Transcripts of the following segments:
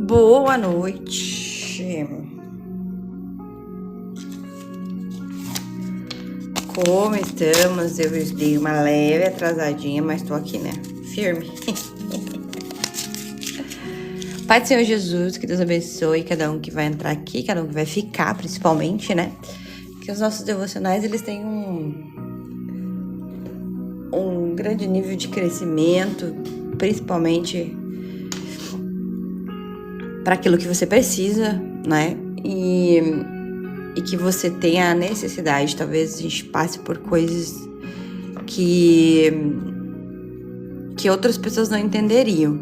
Boa noite. Como estamos? Eu dei uma leve atrasadinha, mas tô aqui, né? Firme. Pai do Senhor Jesus, que Deus abençoe cada um que vai entrar aqui, cada um que vai ficar, principalmente, né? Que os nossos devocionais, eles têm um grande nível de crescimento, principalmente para aquilo que você precisa, né? E que você tenha a necessidade, talvez a gente passe por coisas que outras pessoas não entenderiam.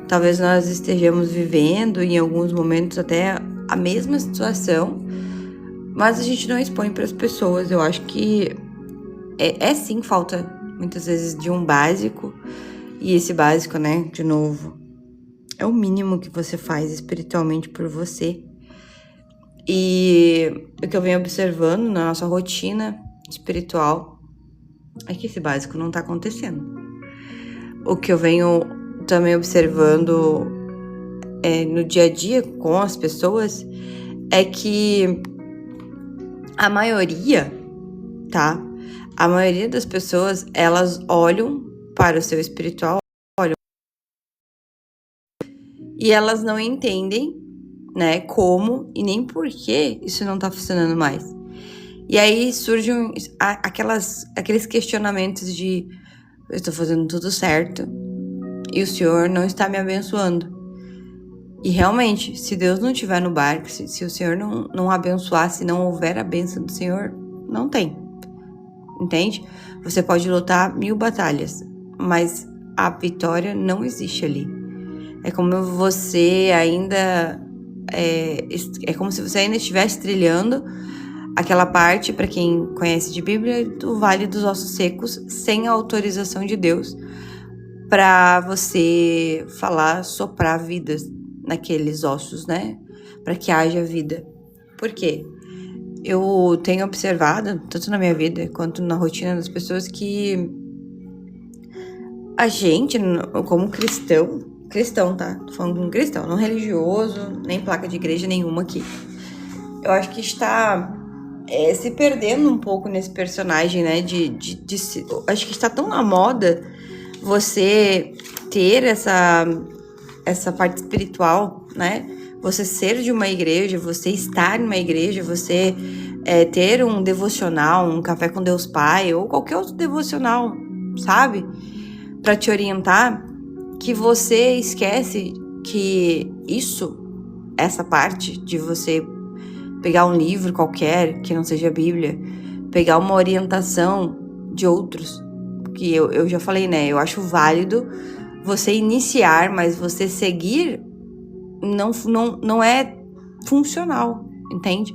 Talvez nós estejamos vivendo em alguns momentos até a mesma situação, mas a gente não expõe para as pessoas. Eu acho que é sim falta muitas vezes de um básico, e esse básico, né, de novo, é o mínimo que você faz espiritualmente por você. E o que eu venho observando na nossa rotina espiritual é que esse básico não tá acontecendo. O que eu venho também observando no dia a dia com as pessoas é que a maioria, tá? A maioria das pessoas, elas olham para o seu espiritual, e elas não entendem, né, como e nem por que isso não tá funcionando mais. E aí surgem aqueles questionamentos de: eu estou fazendo tudo certo e o Senhor não está me abençoando. E realmente, se Deus não estiver no barco, se o Senhor não abençoar, se não houver a bênção do Senhor, não tem. Entende? Você pode lutar 1000 batalhas, mas a vitória não existe ali. É como você ainda... É como se você ainda estivesse trilhando aquela parte, para quem conhece de Bíblia, do Vale dos Ossos Secos, sem a autorização de Deus, para você soprar vidas naqueles ossos, né? Para que haja vida. Por quê? Eu tenho observado, tanto na minha vida quanto na rotina das pessoas, que a gente, como cristão, tá? Tô falando de um cristão, não religioso, nem placa de igreja nenhuma aqui. Eu acho que está se perdendo um pouco nesse personagem, né? Acho que está tão na moda você ter essa parte espiritual, né? Você ser de uma igreja, você estar em uma igreja, você ter um devocional, um café com Deus Pai, ou qualquer outro devocional, sabe? Para te orientar, que você esquece que essa parte de você pegar um livro qualquer, que não seja a Bíblia, pegar uma orientação de outros, que eu já falei, né? Eu acho válido você iniciar, mas você seguir não é funcional, entende?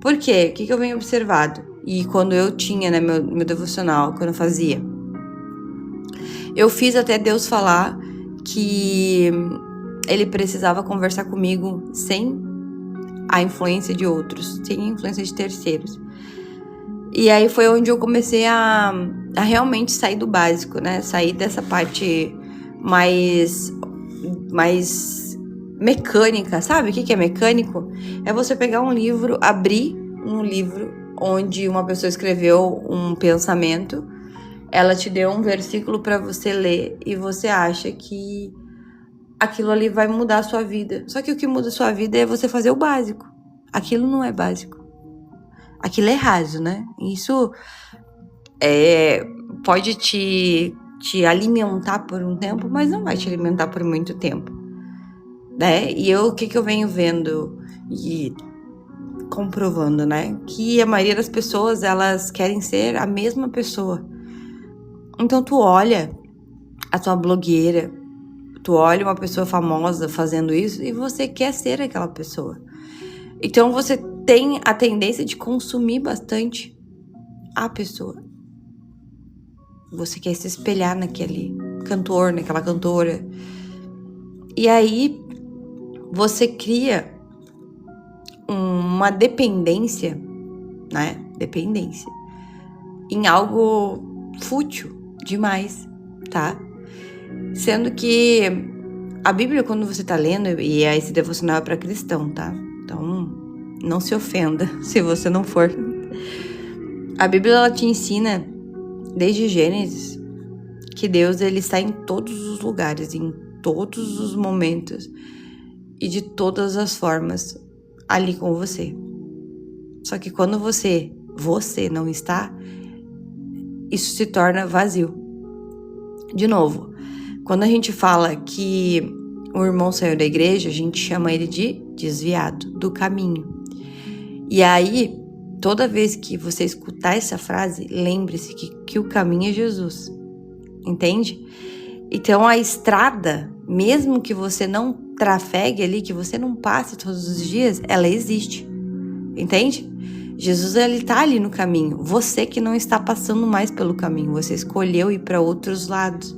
Por quê? O que eu venho observado? E quando eu tinha, né, meu devocional, quando eu fazia, eu fiz até Deus falar que ele precisava conversar comigo sem a influência de outros, sem a influência de terceiros. E aí foi onde eu comecei a realmente sair do básico, né? Sair dessa parte mais mecânica, sabe? O que é mecânico? É você pegar um livro, abrir um livro onde uma pessoa escreveu um pensamento, ela te deu um versículo para você ler e você acha que aquilo ali vai mudar a sua vida. Só que o que muda a sua vida é você fazer o básico. Aquilo não é básico. Aquilo é raso, né? Isso pode te alimentar por um tempo, mas não vai te alimentar por muito tempo, né? E o que eu venho vendo e comprovando, né? Que a maioria das pessoas, elas querem ser a mesma pessoa. Então tu olha a tua blogueira, tu olha uma pessoa famosa fazendo isso e você quer ser aquela pessoa. Então você tem a tendência de consumir bastante a pessoa. Você quer se espelhar naquele cantor, naquela cantora. E aí você cria uma dependência, né? Dependência em algo fútil demais, tá? Sendo que A Bíblia, quando você tá lendo, e esse devocional é pra cristão, tá? Então, não se ofenda se você não for. A Bíblia, ela te ensina, desde Gênesis, que Deus, ele está em todos os lugares, em todos os momentos e de todas as formas ali com você. Só que quando você não está, isso se torna vazio. De novo, quando a gente fala que o irmão saiu da igreja, a gente chama ele de desviado do caminho. E aí, toda vez que você escutar essa frase, lembre-se que o caminho é Jesus. Entende? Então a estrada, mesmo que você não trafegue ali, que você não passe todos os dias, ela existe. Entende? Jesus, ele tá ali no caminho. Você que não está passando mais pelo caminho, você escolheu ir para outros lados.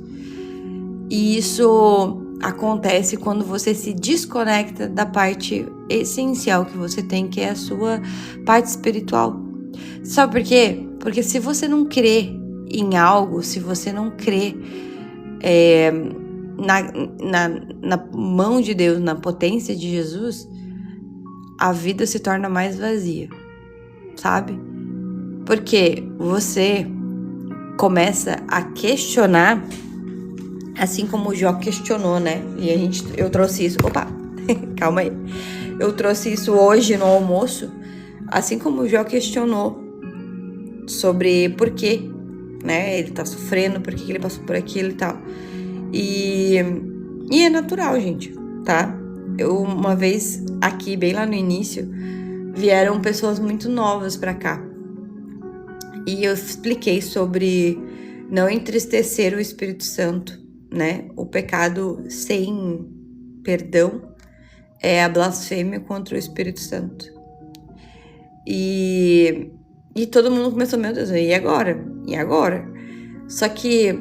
E isso acontece quando você se desconecta da parte essencial que você tem, que é a sua parte espiritual. Sabe por quê? Porque se você não crê em algo, se você não crê na mão de Deus, na potência de Jesus, a vida se torna mais vazia, sabe? Porque você começa a questionar, assim como o Jó questionou, né? E eu trouxe isso... Opa! Calma aí. Eu trouxe isso hoje no almoço, assim como o Jó questionou sobre por quê, né? Ele tá sofrendo, por que ele passou por aquilo e tal. E é natural, gente, tá? Eu, uma vez, aqui, bem lá no início, vieram pessoas muito novas pra cá. E eu expliquei sobre não entristecer o Espírito Santo, né? O pecado sem perdão é a blasfêmia contra o Espírito Santo. E todo mundo começou, meu Deus, e agora? E agora? Só que,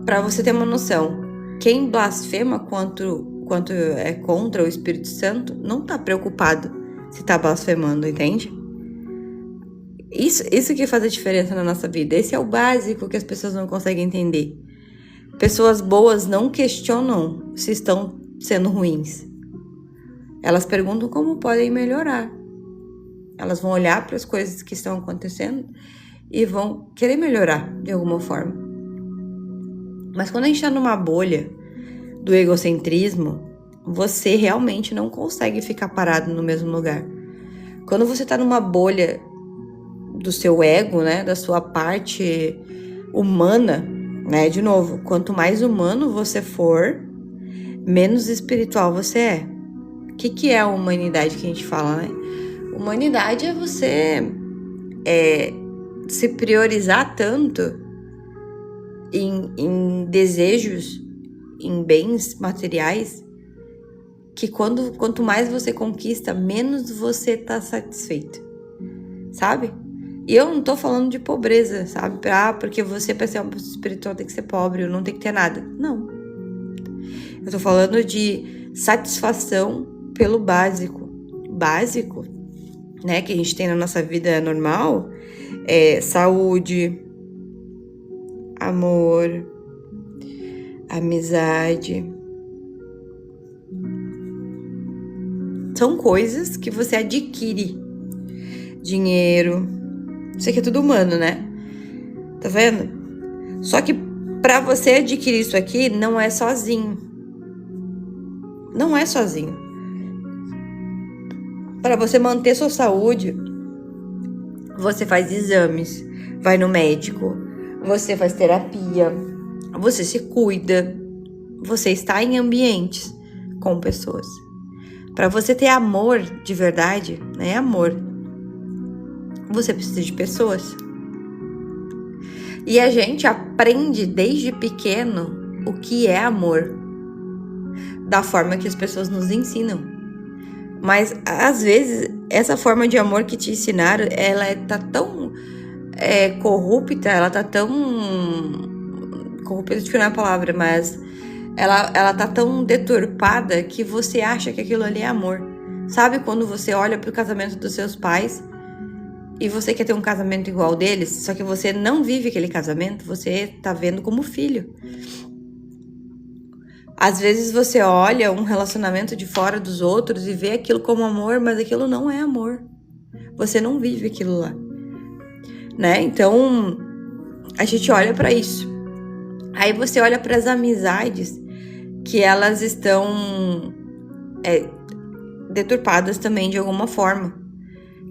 pra você ter uma noção, quem blasfema quanto é contra o Espírito Santo, não tá preocupado se tá blasfemando, entende? Isso que faz a diferença na nossa vida. Esse é o básico que as pessoas não conseguem entender. Pessoas boas não questionam se estão sendo ruins. Elas perguntam como podem melhorar. Elas vão olhar para as coisas que estão acontecendo e vão querer melhorar de alguma forma. Mas quando a gente está numa bolha do egocentrismo, você realmente não consegue ficar parado no mesmo lugar. Quando você está numa bolha do seu ego, né, da sua parte humana, né, de novo, quanto mais humano você for, menos espiritual você é. O que é a humanidade que a gente fala, né? Humanidade é você se priorizar tanto em desejos, em bens materiais, que quanto mais você conquista, menos você tá satisfeito, sabe? E eu não tô falando de pobreza, sabe? Porque você, pra ser uma pessoa espiritual, tem que ser pobre, ou não tem que ter nada. Não. Eu tô falando de satisfação pelo básico. Básico, né, que a gente tem na nossa vida normal, é saúde, amor, amizade. São coisas que você adquire. Dinheiro. Isso aqui é tudo humano, né? Tá vendo? Só que pra você adquirir isso aqui, não é sozinho. Não é sozinho. Para você manter sua saúde, você faz exames, vai no médico, você faz terapia, você se cuida, você está em ambientes com pessoas. Para você ter amor de verdade, né? Amor. Você precisa de pessoas. E a gente aprende desde pequeno o que é amor, da forma que as pessoas nos ensinam. Mas, às vezes, essa forma de amor que te ensinaram, ela tá tão corrupta, ela tá tão... Corrupta, acho que não é a palavra, mas... Ela tá tão deturpada que você acha que aquilo ali é amor. Sabe quando você olha pro casamento dos seus pais e você quer ter um casamento igual deles, só que você não vive aquele casamento, você tá vendo como filho. Às vezes você olha um relacionamento de fora dos outros e vê aquilo como amor, mas aquilo não é amor. Você não vive aquilo lá, né? Então, a gente olha pra isso. Aí você olha para as amizades que elas estão deturpadas também de alguma forma.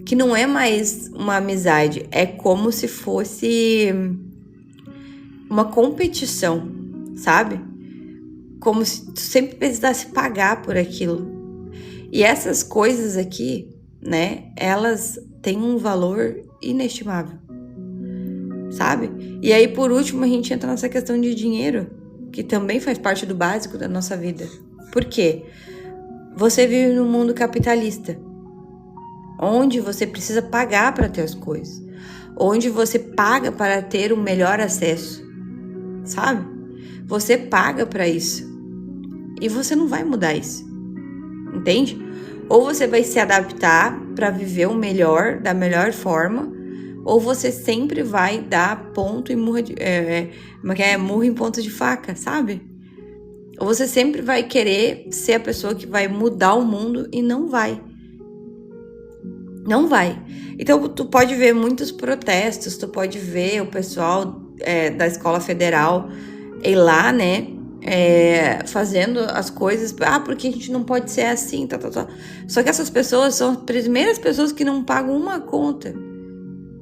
Que não é mais uma amizade, é como se fosse uma competição, sabe? Como se tu sempre precisasse pagar por aquilo. E essas coisas aqui, né, elas têm um valor inestimável, sabe? E aí, por último, a gente entra nessa questão de dinheiro, que também faz parte do básico da nossa vida. Por quê? Você vive num mundo capitalista, onde você precisa pagar para ter as coisas, onde você paga para ter o melhor acesso, sabe? Você paga para isso e você não vai mudar isso, entende? Ou você vai se adaptar para viver o melhor, da melhor forma, ou você sempre vai dar ponto e murro em ponta de faca, sabe? Ou você sempre vai querer ser a pessoa que vai mudar o mundo e não vai. Não vai. Então, tu pode ver muitos protestos, tu pode ver o pessoal da escola federal ir lá, né, fazendo as coisas, porque a gente não pode ser assim, tá. Só que essas pessoas são as primeiras pessoas que não pagam uma conta,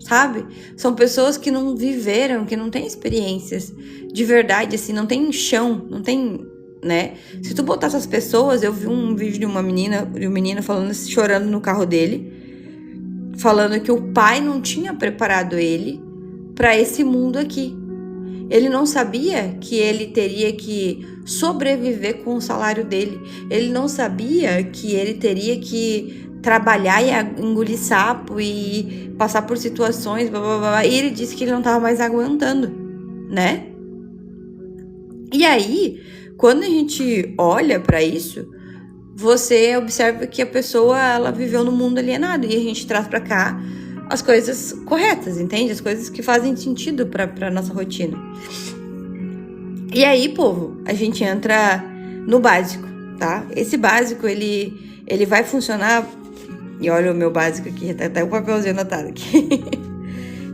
sabe? São pessoas que não viveram, que não têm experiências de verdade, assim, não tem chão, não tem, né? Se tu botar essas pessoas, eu vi um vídeo de uma menina e um menino falando, chorando no carro dele, falando que o pai não tinha preparado ele para esse mundo aqui. Ele não sabia que ele teria que sobreviver com o salário dele. Ele não sabia que ele teria que trabalhar e engolir sapo e passar por situações, blá, blá, blá. E ele disse que ele não estava mais aguentando, né? E aí, quando a gente olha para isso, você observa que a pessoa, ela viveu no mundo alienado e a gente traz para cá as coisas corretas, entende? As coisas que fazem sentido para nossa rotina. E aí, povo, a gente entra no básico, tá? Esse básico, ele vai funcionar. E olha o meu básico aqui, tá até o papelzinho anotado aqui.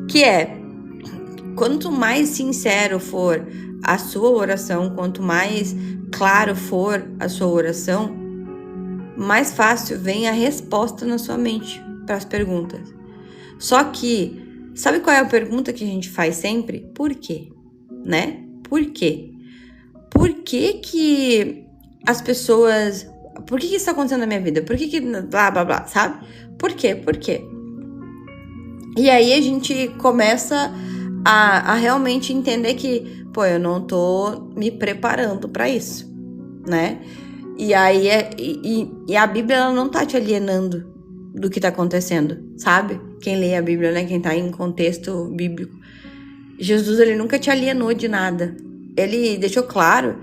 Que é, quanto mais sincero for a sua oração, quanto mais claro for a sua oração, mais fácil vem a resposta na sua mente para as perguntas. Só que, sabe qual é a pergunta que a gente faz sempre? Por quê? Né? Por quê? Por que que as pessoas... Por que isso está acontecendo na minha vida? Por que blá, blá, blá, sabe? Por quê? Por quê? E aí a gente começa a realmente entender que, pô, eu não tô me preparando para isso, né? E aí a Bíblia, ela não tá te alienando do que tá acontecendo, sabe? Quem lê a Bíblia, né? Quem tá em contexto bíblico. Jesus, ele nunca te alienou de nada. Ele deixou claro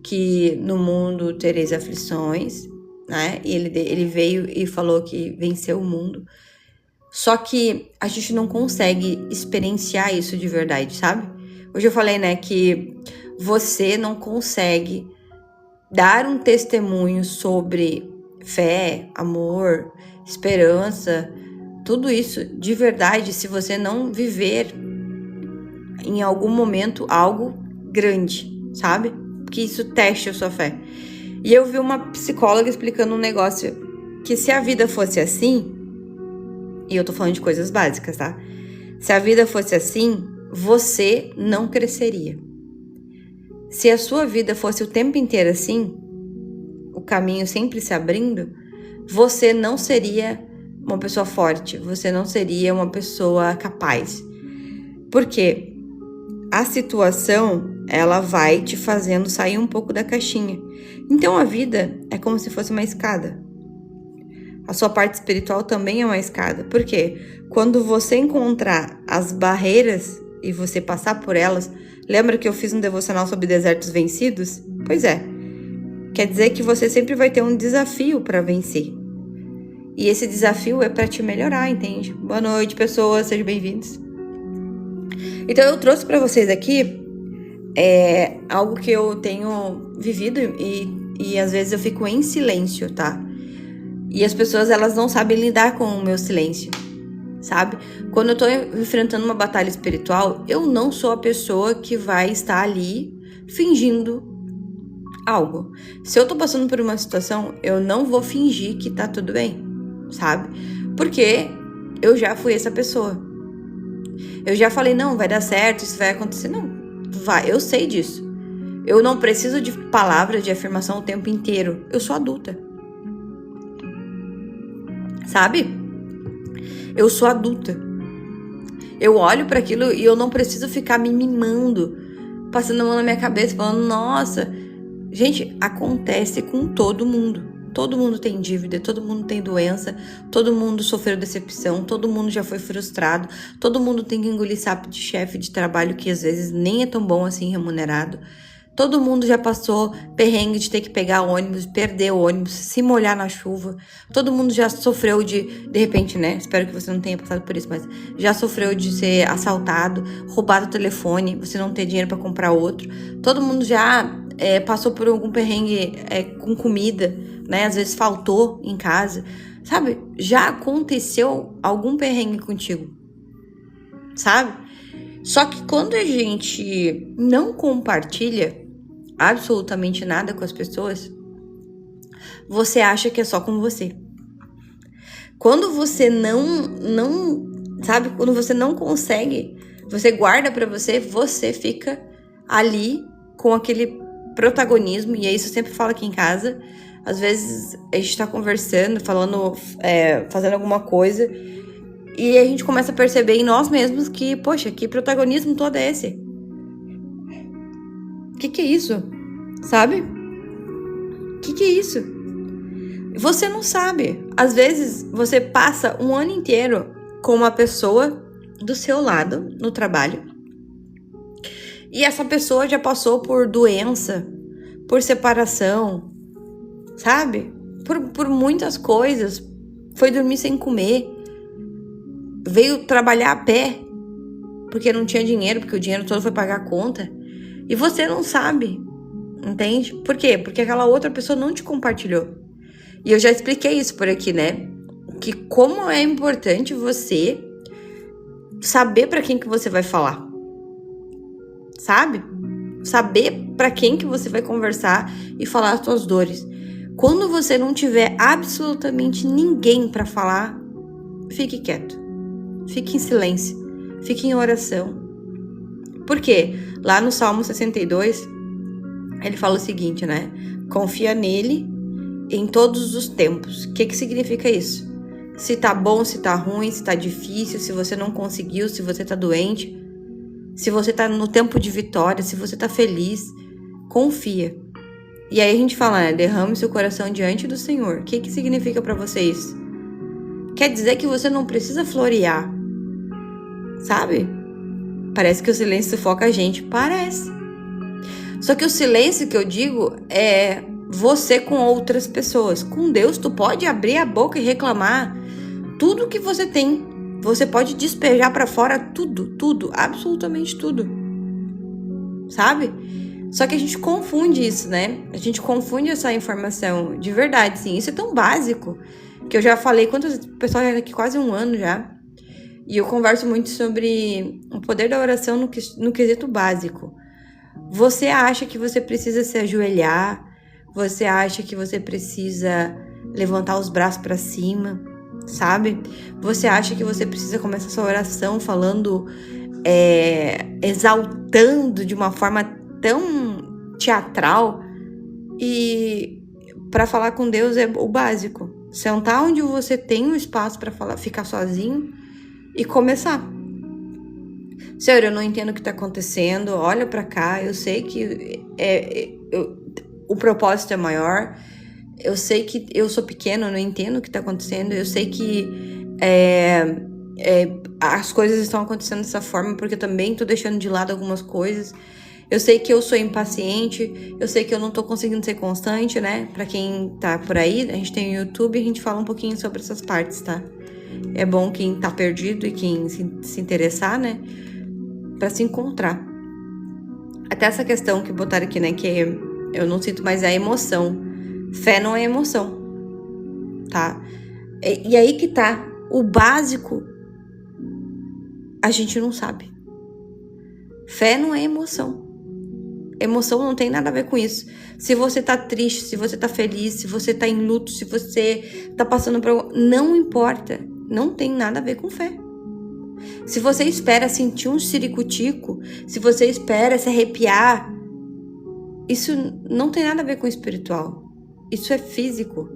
que no mundo tereis aflições, né? E ele veio e falou que venceu o mundo. Só que a gente não consegue experienciar isso de verdade, sabe? Hoje eu falei, né, que você não consegue dar um testemunho sobre fé, amor, esperança, tudo isso de verdade se você não viver em algum momento algo grande, sabe? Que isso teste a sua fé. E eu vi uma psicóloga explicando um negócio que se a vida fosse assim, e eu tô falando de coisas básicas, tá? Se a vida fosse assim, você não cresceria. Se a sua vida fosse o tempo inteiro assim, o caminho sempre se abrindo, você não seria uma pessoa forte, você não seria uma pessoa capaz. Por quê? A situação, ela vai te fazendo sair um pouco da caixinha. Então a vida é como se fosse uma escada. A sua parte espiritual também é uma escada. Por quê? Quando você encontrar as barreiras e você passar por elas, lembra que eu fiz um devocional sobre desertos vencidos? Pois é. Quer dizer que você sempre vai ter um desafio para vencer. E esse desafio é para te melhorar, entende? Boa noite, pessoas, sejam bem-vindos. Então eu trouxe para vocês aqui é algo que eu tenho vivido e às vezes eu fico em silêncio, tá? E as pessoas, elas não sabem lidar com o meu silêncio, sabe? Quando eu tô enfrentando uma batalha espiritual, eu não sou a pessoa que vai estar ali fingindo algo. Se eu tô passando por uma situação, eu não vou fingir que tá tudo bem, sabe? Porque eu já fui essa pessoa. Eu já falei, não, vai dar certo, isso vai acontecer. Não, vai, eu sei disso. Eu não preciso de palavras de afirmação o tempo inteiro. Eu sou adulta. Sabe? Eu sou adulta. Eu olho para aquilo e eu não preciso ficar me mimando, passando a mão na minha cabeça, falando, nossa. Gente, acontece com todo mundo. Todo mundo tem dívida, todo mundo tem doença, todo mundo sofreu decepção, todo mundo já foi frustrado, todo mundo tem que engolir sapo de chefe de trabalho que às vezes nem é tão bom assim remunerado. Todo mundo já passou perrengue de ter que pegar ônibus, perder o ônibus, se molhar na chuva. Todo mundo já sofreu de repente, né? Espero que você não tenha passado por isso, mas já sofreu de ser assaltado, roubado o telefone, você não ter dinheiro para comprar outro. Todo mundo já passou por algum perrengue com comida, né? Às vezes faltou em casa, sabe? Já aconteceu algum perrengue contigo, sabe? Só que quando a gente não compartilha absolutamente nada com as pessoas, você acha que é só com você. Quando você não, sabe? Quando você não consegue, você guarda pra você, você fica ali com aquele protagonismo, e é isso eu sempre falo aqui em casa. Às vezes a gente tá conversando, falando, fazendo alguma coisa, e a gente começa a perceber em nós mesmos que, poxa, que protagonismo todo é esse? Que é isso? Sabe? Que é isso? Você não sabe. Às vezes você passa um ano inteiro com uma pessoa do seu lado no trabalho, e essa pessoa já passou por doença, por separação, sabe? Por muitas coisas. Foi dormir sem comer. Veio trabalhar a pé porque não tinha dinheiro, porque o dinheiro todo foi pagar a conta. E você não sabe, entende? Por quê? Porque aquela outra pessoa não te compartilhou. E eu já expliquei isso por aqui, né? Que como é importante você saber pra quem que você vai falar. Sabe? Saber pra quem que você vai conversar e falar as suas dores. Quando você não tiver absolutamente ninguém pra falar, fique quieto. Fique em silêncio. Fique em oração. Por quê? Lá no Salmo 62, ele fala o seguinte, né? Confia nele em todos os tempos. O que significa isso? Se tá bom, se tá ruim, se tá difícil, se você não conseguiu, se você tá doente, se você tá no tempo de vitória, se você tá feliz, confia. E aí a gente fala, né? Derrame seu coração diante do Senhor. O que significa pra você isso? Quer dizer que você não precisa florear, sabe? Parece que o silêncio sufoca a gente. Parece. Só que o silêncio que eu digo é você com outras pessoas. Com Deus, tu pode abrir a boca e reclamar tudo que você tem. Você pode despejar pra fora tudo, absolutamente tudo. Sabe? Só que a gente confunde isso, né? A gente confunde essa informação de verdade, sim. Isso é tão básico que eu já falei, quantas pessoas já aqui quase um ano já. E eu converso muito sobre o poder da oração no quesito básico. Você acha que você precisa se ajoelhar? Você acha que você precisa levantar os braços para cima? Sabe? Você acha que você precisa começar sua oração falando, exaltando de uma forma tão teatral? E para falar com Deus é o básico. Sentar onde você tem um espaço para falar, ficar sozinho e começar. Senhor, eu não entendo o que tá acontecendo, olha pra cá, eu sei que o propósito é maior, eu sei que eu sou pequeno, eu não entendo o que tá acontecendo, eu sei que as coisas estão acontecendo dessa forma porque eu também tô deixando de lado algumas coisas. Eu sei que eu sou impaciente, eu sei que eu não tô conseguindo ser constante, né? Pra quem tá por aí, a gente tem o YouTube e a gente fala um pouquinho sobre essas partes, tá? É bom quem tá perdido e quem se interessar, né? Pra se encontrar. Até essa questão que botaram aqui, né? Que eu não sinto mais a emoção. Fé não é emoção, tá? E aí que tá. O básico, a gente não sabe. Fé não é emoção. Emoção não tem nada a ver com isso. Se você tá triste, se você tá feliz, se você tá em luto, se você tá passando por... Não importa. Não tem nada a ver com fé. Se você espera sentir um ciricutico, se você espera se arrepiar, isso não tem nada a ver com espiritual. Isso é físico.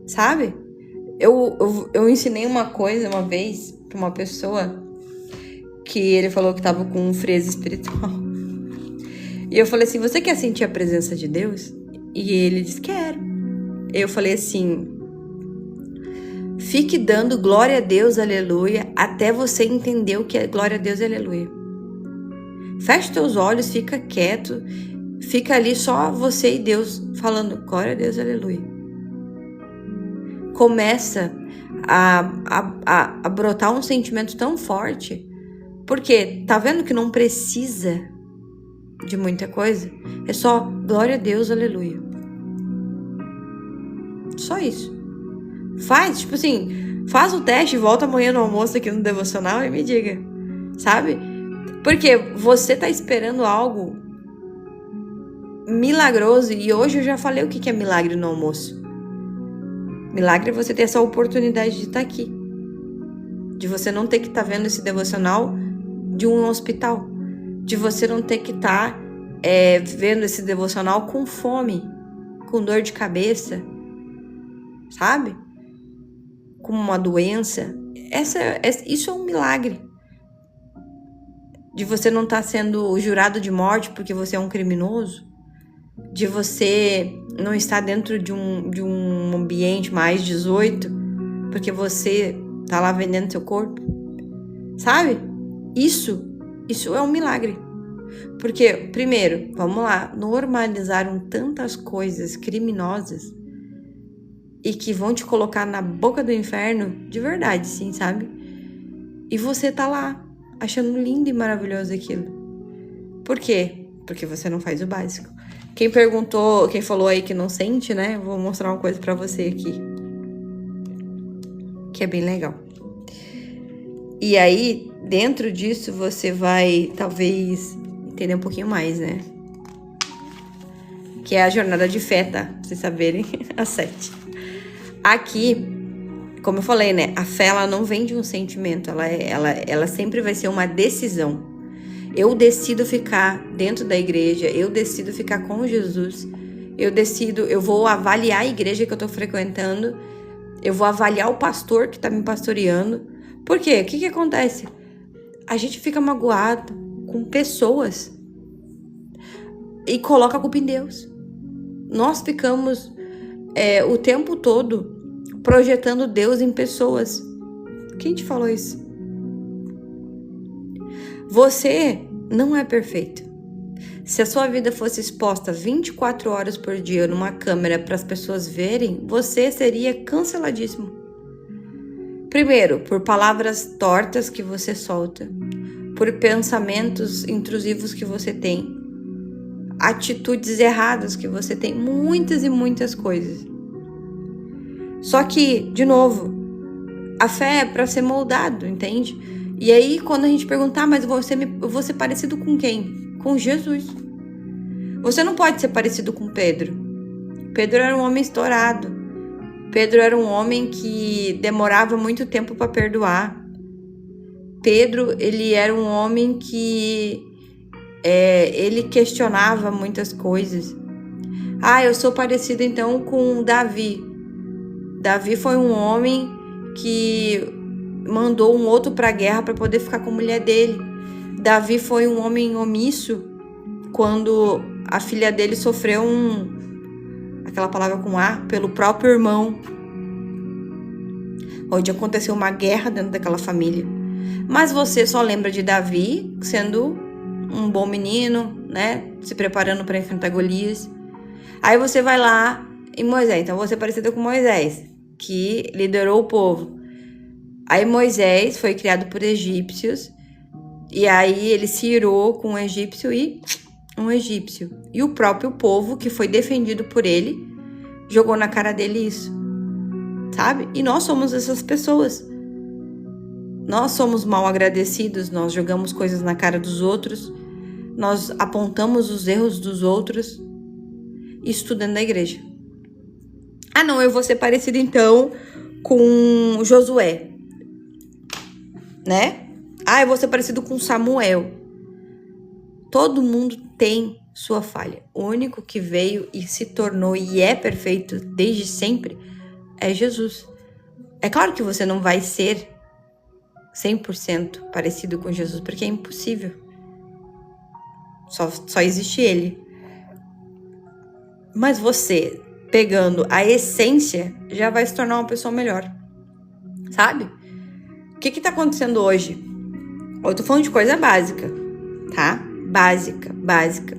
Sabe? Eu ensinei uma coisa uma vez pra uma pessoa que ele falou que tava com um freso espiritual. E eu falei assim, você quer sentir a presença de Deus? E ele disse, quero. Eu falei assim, fique dando glória a Deus, aleluia, até você entender o que é glória a Deus, aleluia. Fecha teus olhos, fica quieto, fica ali só você e Deus falando glória a Deus, aleluia. Começa a brotar um sentimento tão forte, porque tá vendo que não precisa de muita coisa? É só glória a Deus, aleluia. Só isso. Faz, tipo assim, faz o teste, volta amanhã no almoço aqui no devocional e me diga, sabe? Porque você tá esperando algo milagroso e hoje eu já falei o que é milagre no almoço. Milagre é você ter essa oportunidade de estar aqui. De você não ter que estar vendo esse devocional de um hospital. De você não ter que estar vendo esse devocional com fome, com dor de cabeça, sabe? Com uma doença. Isso é um milagre. De você não estar sendo jurado de morte porque você é um criminoso. De você não estar dentro de um ambiente mais 18 porque você tá lá vendendo seu corpo. Sabe? Isso é um milagre. Porque, primeiro, vamos lá, normalizaram tantas coisas criminosas e que vão te colocar na boca do inferno, de verdade, sim, sabe? E você tá lá, achando lindo e maravilhoso aquilo. Por quê? Porque você não faz o básico. Quem falou aí que não sente, né? Vou mostrar uma coisa pra você aqui. Que é bem legal. E aí, dentro disso, você vai, talvez, entender um pouquinho mais, né? Que é a jornada de fé, tá? Pra vocês saberem, a 7. Aqui, como eu falei, né? A fé, ela não vem de um sentimento. Ela sempre vai ser uma decisão. Eu decido ficar dentro da igreja. Eu decido ficar com Jesus. Eu vou avaliar a igreja que eu tô frequentando. Eu vou avaliar o pastor que tá me pastoreando. Por quê? O que acontece? A gente fica magoado com pessoas e coloca a culpa em Deus. Nós ficamos o tempo todo projetando Deus em pessoas. Quem te falou isso? Você não é perfeito. Se a sua vida fosse exposta 24 horas por dia numa câmera para as pessoas verem, você seria canceladíssimo. Primeiro, por palavras tortas que você solta, por pensamentos intrusivos que você tem, atitudes erradas que você tem, muitas e muitas coisas. Só que, de novo, a fé é para ser moldado, entende? E aí, quando a gente perguntar, mas eu vou ser parecido com quem? Com Jesus. Você não pode ser parecido com Pedro. Pedro era um homem estourado. Pedro era um homem que demorava muito tempo para perdoar. Pedro, ele era um homem que ele questionava muitas coisas. Eu sou parecido então com Davi. Davi foi um homem que mandou um outro para a guerra para poder ficar com a mulher dele. Davi foi um homem omisso quando a filha dele sofreu aquela palavra com A, pelo próprio irmão, onde aconteceu uma guerra dentro daquela família. Mas você só lembra de Davi sendo um bom menino, né? Se preparando para enfrentar Golias. Aí você vai lá em Moisés. Então você é parecido com Moisés, que liderou o povo. Aí Moisés foi criado por egípcios E aí ele se irou com um egípcio e um egípcio. E o próprio povo, que foi defendido por ele, jogou na cara dele isso. Sabe? E nós somos essas pessoas. Nós somos mal agradecidos, nós jogamos coisas na cara dos outros, nós apontamos os erros dos outros. Isso tudo dentro da igreja. Ah, não, eu vou ser parecido então com Josué, né? Ah, eu vou ser parecido com Samuel. Todo mundo tem sua falha. O único que veio e se tornou e é perfeito desde sempre é Jesus. É claro que você não vai ser 100% parecido com Jesus, porque é impossível. Só existe ele. Mas você, pegando a essência, já vai se tornar uma pessoa melhor. Sabe? O que tá acontecendo hoje? Eu tô falando de coisa básica, tá? Básica.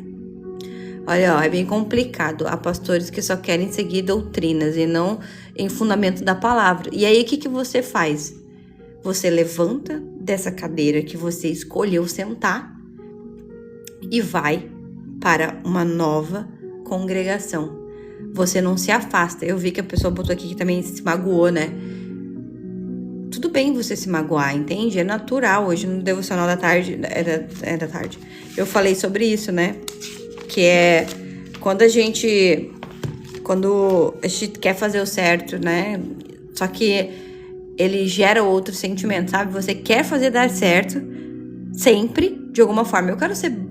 Olha, ó, é bem complicado. Há pastores que só querem seguir doutrinas e não em fundamento da palavra. E aí, o que você faz? Você levanta dessa cadeira que você escolheu sentar e vai para uma nova congregação. Você não se afasta. Eu vi que a pessoa botou aqui que também se magoou, né? Tudo bem você se magoar, entende? É natural. Hoje no devocional da tarde, é da tarde, eu falei sobre isso, né? Que é quando a gente quer fazer o certo, né? Só que ele gera outro sentimento, sabe? Você quer fazer dar certo sempre, de alguma forma.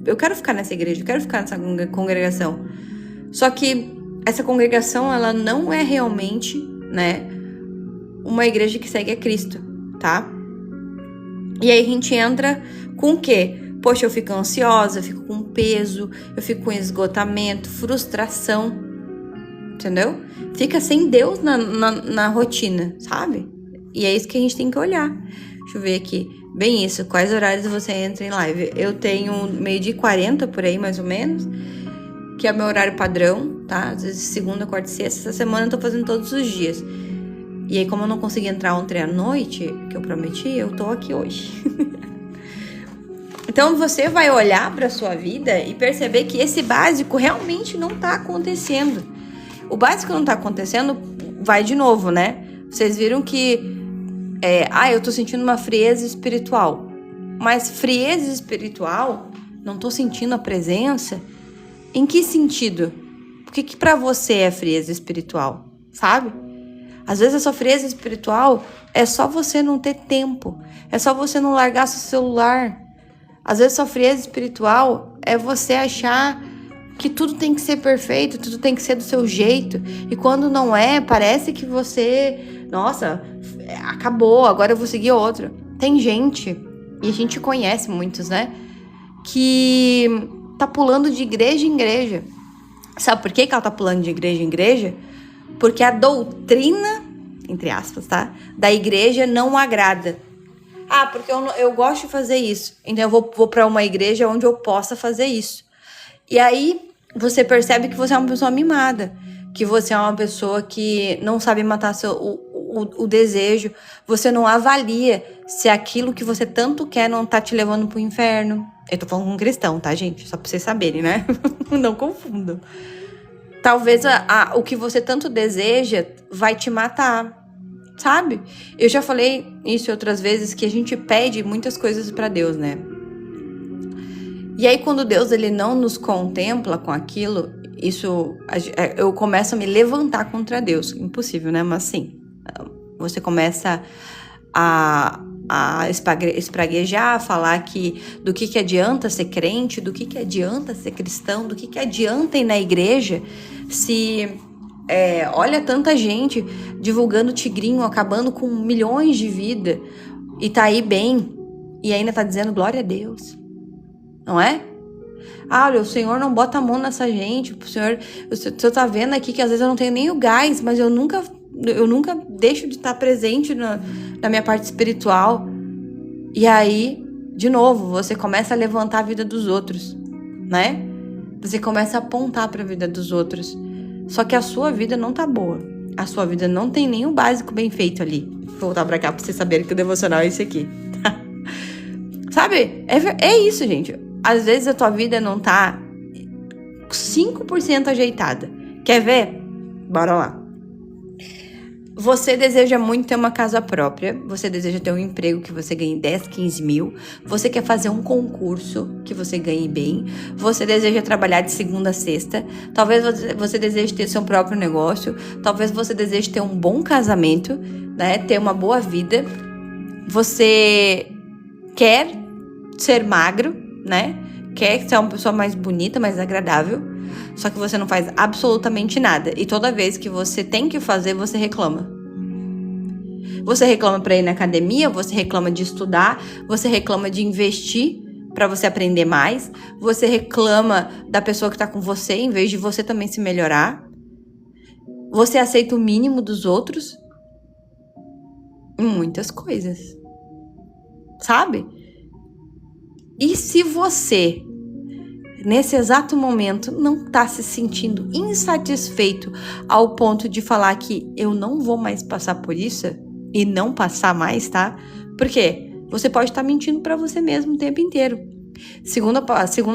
Eu quero ficar nessa igreja, eu quero ficar nessa congregação. Só que essa congregação, ela não é realmente, né, uma igreja que segue a Cristo, tá? E aí a gente entra com o quê? Poxa, eu fico ansiosa, eu fico com peso, eu fico com esgotamento, frustração, entendeu? Fica sem Deus na rotina, sabe? E é isso que a gente tem que olhar. Deixa eu ver aqui. Bem isso, quais horários você entra em live? Eu tenho 12h40 por aí, mais ou menos, que é o meu horário padrão, tá? Às vezes segunda, quarta e sexta. Essa semana eu tô fazendo todos os dias. E aí, como eu não consegui entrar ontem à noite, que eu prometi, eu tô aqui hoje. Então, você vai olhar pra sua vida e perceber que esse básico realmente não tá acontecendo. O básico não tá acontecendo, vai de novo, né? Vocês viram que eu tô sentindo uma frieza espiritual. Mas frieza espiritual, não tô sentindo a presença. Em que sentido? O que pra você é frieza espiritual? Sabe? Às vezes a sua frieza espiritual é só você não ter tempo. É só você não largar seu celular. Às vezes a sua frieza espiritual é você achar que tudo tem que ser perfeito, tudo tem que ser do seu jeito. E quando não é, parece que você... Nossa, acabou, agora eu vou seguir outro. Tem gente, e a gente conhece muitos, né? Que tá pulando de igreja em igreja. Sabe por que ela tá pulando de igreja em igreja? Porque a doutrina, entre aspas, tá? Da igreja não agrada. Ah, porque eu gosto de fazer isso. Então eu vou pra uma igreja onde eu possa fazer isso. E aí você percebe que você é uma pessoa mimada. Que você é uma pessoa que não sabe matar o desejo. Você não avalia se aquilo que você tanto quer não tá te levando pro inferno. Eu tô falando com um cristão, tá, gente? Só pra vocês saberem, né? Não confundam. Talvez o que você tanto deseja vai te matar, sabe? Eu já falei isso outras vezes, que a gente pede muitas coisas pra Deus, né? E aí quando Deus ele não nos contempla com aquilo, eu começo a me levantar contra Deus. Impossível, né? Mas sim, você começa a espraguejar, a falar do que adianta ser crente, do que adianta ser cristão, do que adianta ir na igreja se olha tanta gente divulgando tigrinho, acabando com milhões de vidas e tá aí bem e ainda tá dizendo glória a Deus, não é? Ah, olha, o Senhor não bota a mão nessa gente, o Senhor tá vendo aqui que às vezes eu não tenho nem o gás, mas eu nunca deixo de estar presente na minha parte espiritual. E aí, de novo, você começa a levantar a vida dos outros, né? Você começa a apontar para a vida dos outros. Só que a sua vida não tá boa. A sua vida não tem nenhum básico bem feito ali. Vou voltar pra cá pra vocês saberem que o devocional é esse aqui. Sabe? É isso, gente. Às vezes a tua vida não tá 5% ajeitada. Quer ver? Bora lá. Você deseja muito ter uma casa própria, você deseja ter um emprego que você ganhe 10, 15 mil, você quer fazer um concurso que você ganhe bem, você deseja trabalhar de segunda a sexta, talvez você deseje ter seu próprio negócio, talvez você deseje ter um bom casamento, né, ter uma boa vida, você quer ser magro, né, quer ser uma pessoa mais bonita, mais agradável, só que você não faz absolutamente nada. E toda vez que você tem que fazer, você reclama. Você reclama pra ir na academia, você reclama de estudar, você reclama de investir pra você aprender mais, você reclama da pessoa que tá com você, em vez de você também se melhorar. Você aceita o mínimo dos outros em muitas coisas. Sabe? E se você, nesse exato momento, não tá se sentindo insatisfeito ao ponto de falar que eu não vou mais passar por isso e não passar mais, tá? Por quê? Você pode estar mentindo pra você mesmo o tempo inteiro. Segunda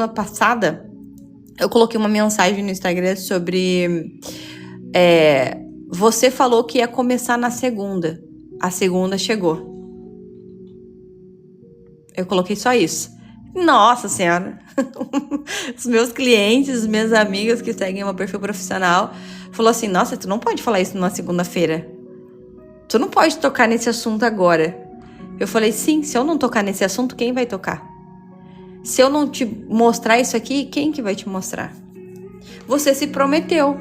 passada, eu coloquei uma mensagem no Instagram sobre... você falou que ia começar na segunda. A segunda chegou. Eu coloquei só isso. Nossa Senhora! Os meus clientes, as minhas amigas que seguem o meu perfil profissional, falou assim, nossa, tu não pode falar isso numa segunda-feira. Tu não pode tocar nesse assunto agora. Eu falei, sim, se eu não tocar nesse assunto, quem vai tocar? Se eu não te mostrar isso aqui, quem que vai te mostrar? Você se prometeu,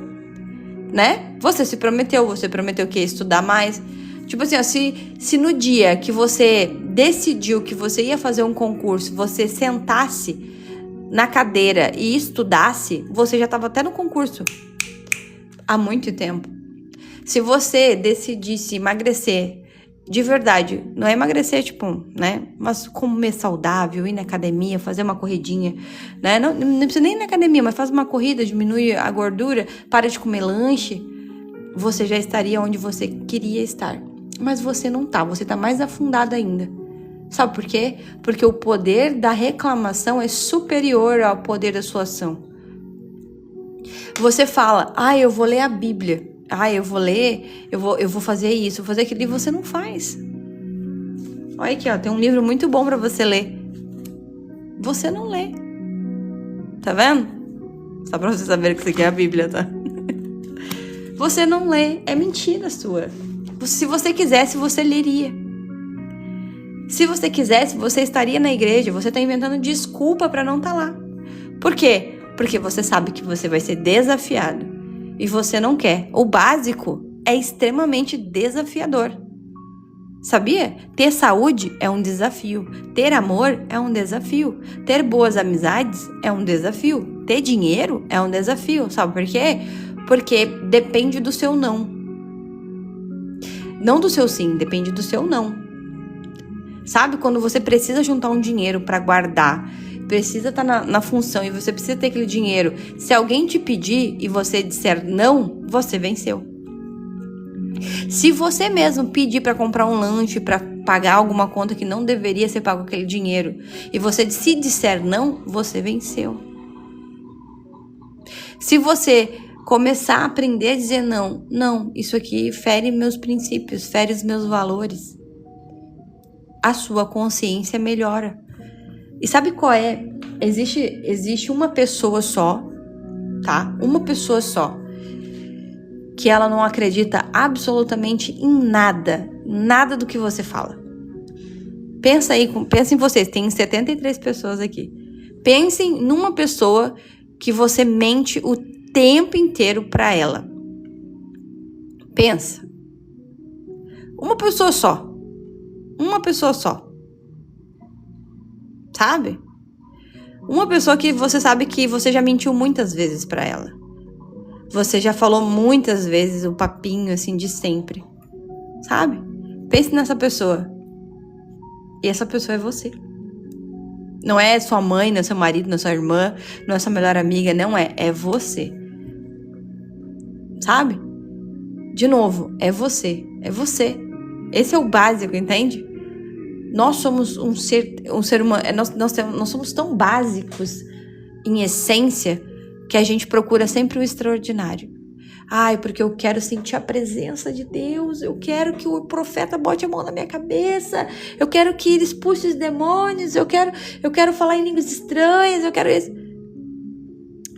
né? Você prometeu que ia estudar mais. Tipo assim, ó, se no dia que você decidiu que você ia fazer um concurso, você sentasse na cadeira e estudasse, você já estava até no concurso há muito tempo. Se você decidisse emagrecer de verdade, não é emagrecer, tipo, né? Mas comer saudável, ir na academia, fazer uma corridinha, né? Não precisa nem ir na academia, mas faz uma corrida, diminui a gordura, para de comer lanche, você já estaria onde você queria estar. Mas você não tá, você tá mais afundado ainda. Sabe por quê? Porque o poder da reclamação é superior ao poder da sua ação. Você fala, eu vou ler a Bíblia. Eu vou ler, eu vou fazer isso, vou fazer aquilo. E você não faz. Olha aqui, ó, tem um livro muito bom pra você ler. Você não lê. Tá vendo? Só pra você saber que isso aqui é a Bíblia, tá? Você não lê. É mentira sua. Se você quisesse, você leria. Se você quisesse, você estaria na igreja. Você tá inventando desculpa pra não estar lá. Por quê? Porque você sabe que você vai ser desafiado. E você não quer. O básico é extremamente desafiador. Sabia? Ter saúde é um desafio. Ter amor é um desafio. Ter boas amizades é um desafio. Ter dinheiro é um desafio. Sabe por quê? Porque depende do seu não. Não do seu sim, depende do seu não. Sabe? Quando você precisa juntar um dinheiro para guardar, precisa estar na função e você precisa ter aquele dinheiro. Se alguém te pedir e você disser não, você venceu. Se você mesmo pedir para comprar um lanche, para pagar alguma conta que não deveria ser pago aquele dinheiro, e você se disser não, você venceu. Se você começar a aprender a dizer não, isso aqui fere meus princípios, fere os meus valores, a sua consciência melhora. E sabe qual é? Existe uma pessoa só, tá? Uma pessoa só, que ela não acredita absolutamente em nada do que você fala. Pensa em vocês, tem 73 pessoas aqui. Pensem numa pessoa que você mente o tempo inteiro pra ela. Pensa. Uma pessoa só. Sabe? Uma pessoa que você sabe que você já mentiu muitas vezes pra ela. Você já falou muitas vezes o papinho assim de sempre. Sabe? Pense nessa pessoa. E essa pessoa é você. Não é sua mãe, não é seu marido, não é sua irmã, não é sua melhor amiga, não é. É você. Sabe? De novo, é você. É você. Esse é o básico, entende? Nós somos um ser humano, nós somos tão básicos em essência que a gente procura sempre o extraordinário. Ai, porque eu quero sentir a presença de Deus, eu quero que o profeta bote a mão na minha cabeça, eu quero que ele expulse os demônios, eu quero falar em línguas estranhas, eu quero isso.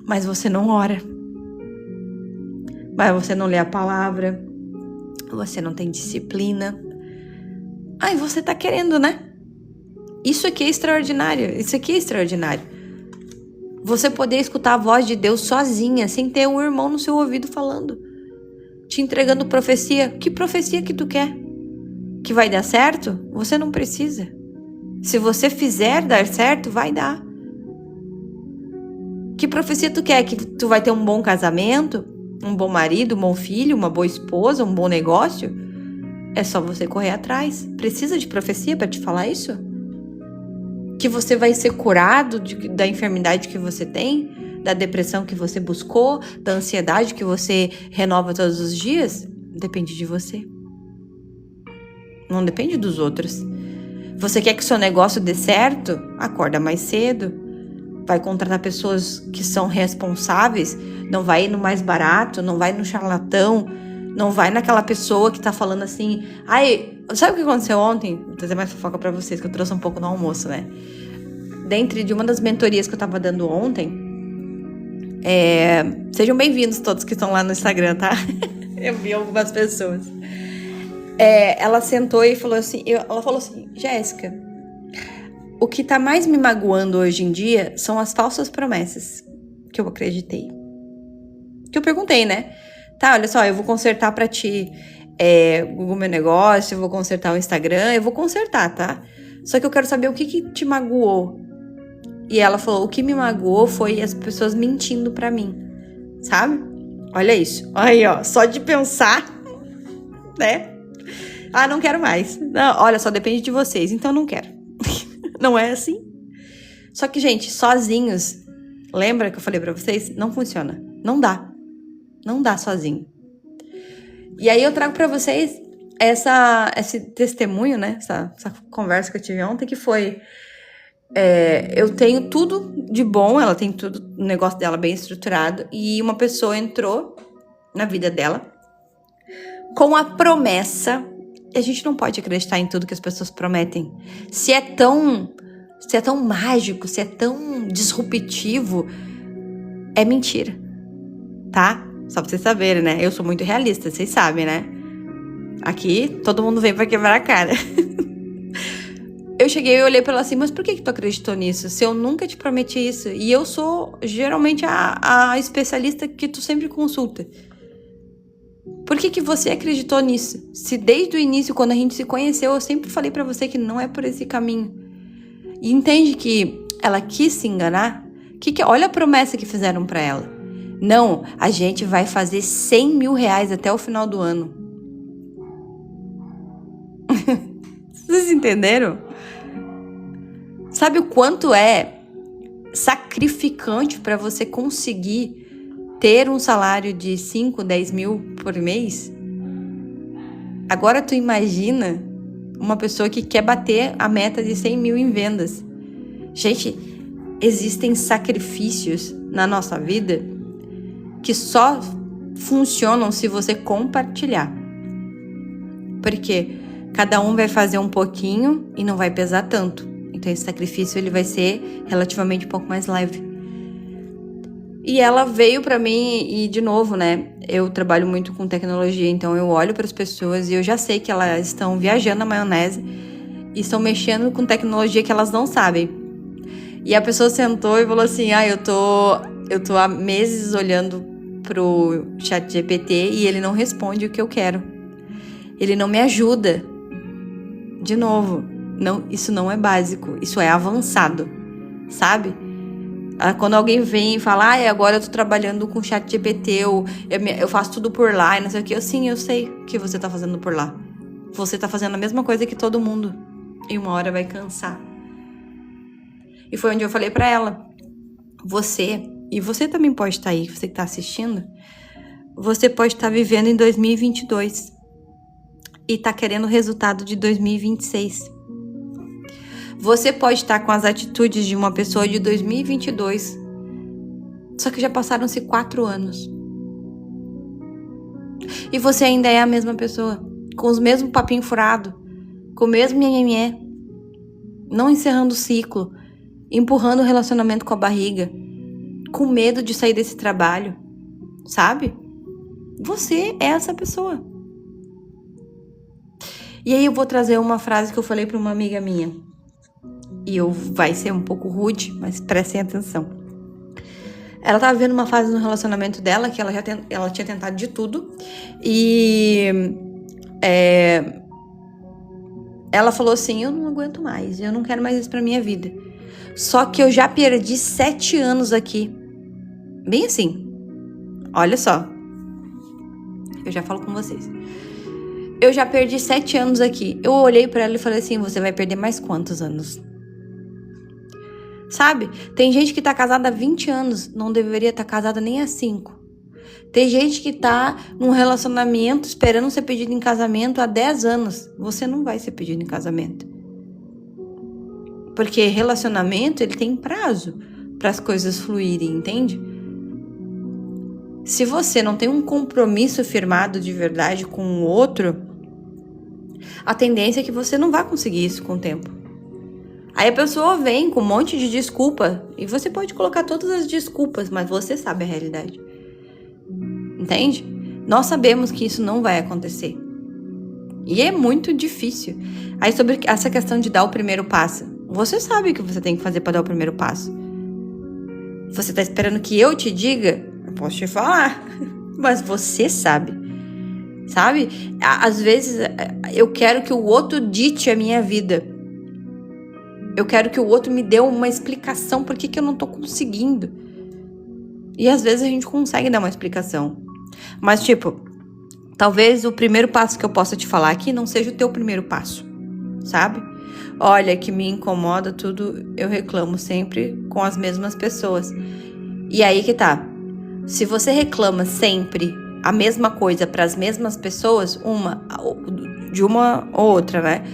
Mas você não ora. Mas você não lê a palavra. Você não tem disciplina. Ai, você tá querendo, né? Isso aqui é extraordinário. Isso aqui é extraordinário. Você poder escutar a voz de Deus sozinha, sem ter um irmão no seu ouvido falando. Te entregando profecia. Que profecia que tu quer? Que vai dar certo? Você não precisa. Se você fizer dar certo, vai dar. Que profecia tu quer? Que tu vai ter um bom casamento? Um bom marido, um bom filho, uma boa esposa, um bom negócio? É só você correr atrás. Precisa de profecia para te falar isso? Que você vai ser curado da enfermidade que você tem? Da depressão que você buscou? Da ansiedade que você renova todos os dias? Depende de você. Não depende dos outros. Você quer que seu negócio dê certo? Acorda mais cedo. Vai contratar pessoas que são responsáveis. Não vai no mais barato, não vai no charlatão, não vai naquela pessoa que tá falando assim... Ai, sabe o que aconteceu ontem? Vou trazer mais fofoca pra vocês, que eu trouxe um pouco no almoço, né? Dentro de uma das mentorias que eu tava dando ontem... Sejam bem-vindos todos que estão lá no Instagram, tá? Eu vi algumas pessoas. Ela sentou e falou assim... Ela falou assim, Jéssica, o que tá mais me magoando hoje em dia são as falsas promessas que eu acreditei. Que eu perguntei, né? Tá, olha só, eu vou consertar pra ti o meu negócio, eu vou consertar o Instagram, eu vou consertar, tá? Só que eu quero saber o que te magoou. E ela falou, o que me magoou foi as pessoas mentindo pra mim, sabe? Olha isso. Aí, ó, só de pensar, né? Ah, não quero mais. Não, olha, só depende de vocês, então não quero. Não é assim? Só que, gente, sozinhos, lembra que eu falei pra vocês? Não funciona. Não dá. Não dá sozinho. E aí eu trago pra vocês esse testemunho, né? Essa conversa que eu tive ontem, que foi... eu tenho tudo de bom, ela tem tudo, o negócio dela bem estruturado, e uma pessoa entrou na vida dela com a promessa... A gente não pode acreditar em tudo que as pessoas prometem. Se é tão mágico, se é tão disruptivo, é mentira, tá? Só pra vocês saberem, né? Eu sou muito realista, vocês sabem, né? Aqui, todo mundo vem pra quebrar a cara. Eu cheguei e olhei pra ela assim, mas por que tu acreditou nisso? Se eu nunca te prometi isso. E eu sou, geralmente, a especialista que tu sempre consulta. Por que você acreditou nisso? Se desde o início, quando a gente se conheceu, eu sempre falei pra você que não é por esse caminho. E entende que ela quis se enganar? Olha a promessa que fizeram pra ela. Não, a gente vai fazer 100 mil reais até o final do ano. Vocês entenderam? Sabe o quanto é sacrificante pra você conseguir ter um salário de 5, 10 mil por mês? Agora tu imagina uma pessoa que quer bater a meta de 100 mil em vendas. Gente, existem sacrifícios na nossa vida que só funcionam se você compartilhar. Porque cada um vai fazer um pouquinho e não vai pesar tanto. Então esse sacrifício ele vai ser relativamente um pouco mais leve. E ela veio pra mim e, de novo, né? Eu trabalho muito com tecnologia, então eu olho para as pessoas e eu já sei que elas estão viajando na maionese e estão mexendo com tecnologia que elas não sabem. E a pessoa sentou e falou assim, eu tô há meses olhando pro ChatGPT e ele não responde o que eu quero. Ele não me ajuda. De novo, isso não é básico, isso é avançado, sabe? Quando alguém vem e fala, agora eu tô trabalhando com ChatGPT, eu faço tudo por lá, e não sei o que. Sim, eu sei o que você tá fazendo por lá. Você tá fazendo a mesma coisa que todo mundo. E uma hora vai cansar. E foi onde eu falei pra ela, e você também pode estar aí, você que tá assistindo, você pode estar vivendo em 2022 e tá querendo o resultado de 2026. Você pode estar com as atitudes de uma pessoa de 2022, só que já passaram-se 4 anos. E você ainda é a mesma pessoa, com os mesmos papinho furado, com o mesmo nhenhenhé, não encerrando o ciclo, empurrando o relacionamento com a barriga, com medo de sair desse trabalho, sabe? Você é essa pessoa. E aí eu vou trazer uma frase que eu falei para uma amiga minha. E vai ser um pouco rude, mas prestem atenção. Ela tava vendo uma fase no relacionamento dela que ela tinha tentado de tudo. E ela falou assim, eu não aguento mais, eu não quero mais isso pra minha vida. Só que eu já perdi 7 anos aqui. Bem assim. Olha só. Eu já falo com vocês. Eu já perdi 7 anos aqui. Eu olhei pra ela e falei assim, você vai perder mais quantos anos? Sabe? Tem gente que tá casada há 20 anos, não deveria estar casada nem há 5. Tem gente que tá num relacionamento esperando ser pedido em casamento há 10 anos. Você não vai ser pedido em casamento. Porque relacionamento, ele tem prazo para as coisas fluírem, entende? Se você não tem um compromisso firmado de verdade com o outro, a tendência é que você não vai conseguir isso com o tempo. Aí a pessoa vem com um monte de desculpa, e você pode colocar todas as desculpas, mas você sabe a realidade. Entende? Nós sabemos que isso não vai acontecer. E é muito difícil. Aí sobre essa questão de dar o primeiro passo, você sabe o que você tem que fazer para dar o primeiro passo. Você tá esperando que eu te diga? Eu posso te falar. Mas você sabe. Sabe? Às vezes eu quero que o outro dite a minha vida. Eu quero que o outro me dê uma explicação por que eu não tô conseguindo. E às vezes a gente consegue dar uma explicação. Mas tipo, talvez o primeiro passo que eu possa te falar aqui não seja o teu primeiro passo. Sabe? Olha, que me incomoda tudo, eu reclamo sempre com as mesmas pessoas. E aí que tá. Se você reclama sempre a mesma coisa para as mesmas pessoas, de uma ou outra, né?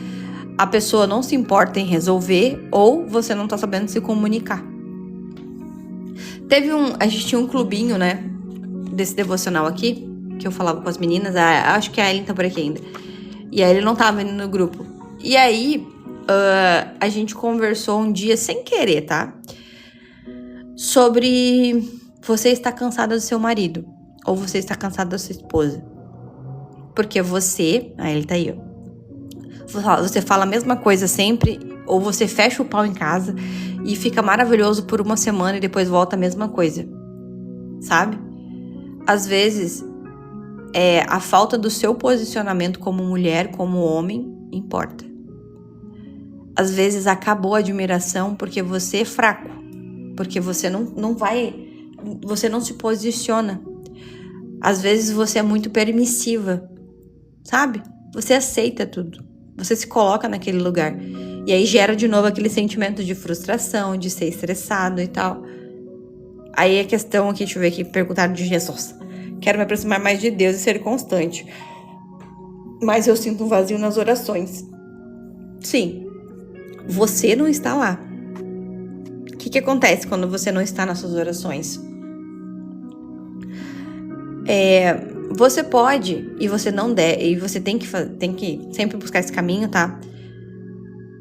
A pessoa não se importa em resolver ou você não tá sabendo se comunicar. A gente tinha um clubinho, né? Desse devocional aqui, que eu falava com as meninas. Acho que a Ellen tá por aqui ainda. E aí ele não tava indo no grupo. E aí, a gente conversou um dia sem querer, tá? Sobre você estar cansada do seu marido. Ou você está cansada da sua esposa. Porque você... ele tá aí, ó. Você fala a mesma coisa sempre. Ou você fecha o pau em casa e fica maravilhoso por uma semana e depois volta a mesma coisa. Sabe? Às vezes, a falta do seu posicionamento como mulher, como homem, importa. Às vezes acabou a admiração porque você é fraco. Porque você não vai... Você não se posiciona. Às vezes você é muito permissiva. Sabe? Você aceita tudo. Você se coloca naquele lugar. E aí gera de novo aquele sentimento de frustração, de ser estressado e tal. Aí a questão aqui, deixa eu ver aqui, perguntaram de Jesus. Quero me aproximar mais de Deus e ser constante. Mas eu sinto um vazio nas orações. Sim, você não está lá. O que acontece quando você não está nas suas orações? Você pode, e você não deve, e você tem que sempre buscar esse caminho, tá?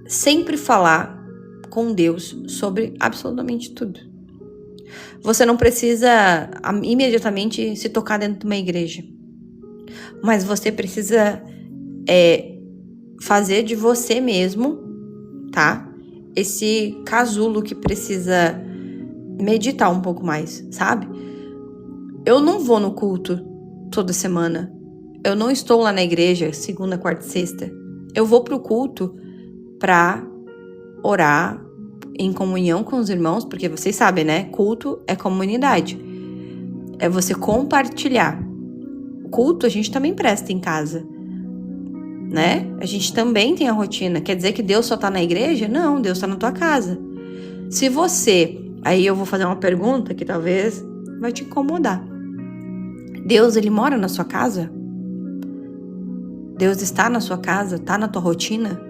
Sempre falar com Deus sobre absolutamente tudo. Você não precisa imediatamente se tocar dentro de uma igreja. Mas você precisa fazer de você mesmo, tá? Esse casulo que precisa meditar um pouco mais, sabe? Eu não vou no culto toda semana. Eu não estou lá na igreja segunda, quarta e sexta. Eu vou pro culto pra orar em comunhão com os irmãos, porque vocês sabem, né? Culto é comunidade. É você compartilhar. Culto a gente também presta em casa, né? A gente também tem a rotina. Quer dizer que Deus só tá na igreja? Não, Deus tá na tua casa. Se você... Aí eu vou fazer uma pergunta que talvez vai te incomodar. Deus, ele mora na sua casa? Deus está na sua casa? Tá na tua rotina?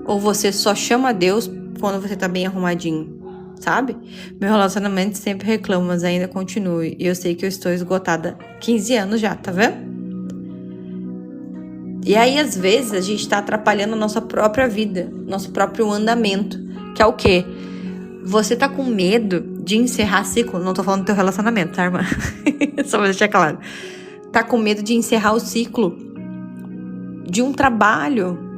Ou você só chama Deus quando você tá bem arrumadinho, sabe? Meu relacionamento sempre reclama, mas ainda continua. E eu sei que eu estou esgotada há 15 anos já, tá vendo? E aí, às vezes, a gente tá atrapalhando a nossa própria vida, nosso próprio andamento. Que é o quê? Você tá com medo de encerrar ciclo. Não tô falando do teu relacionamento, tá, irmã? Só pra deixar claro. Tá com medo de encerrar o ciclo de um trabalho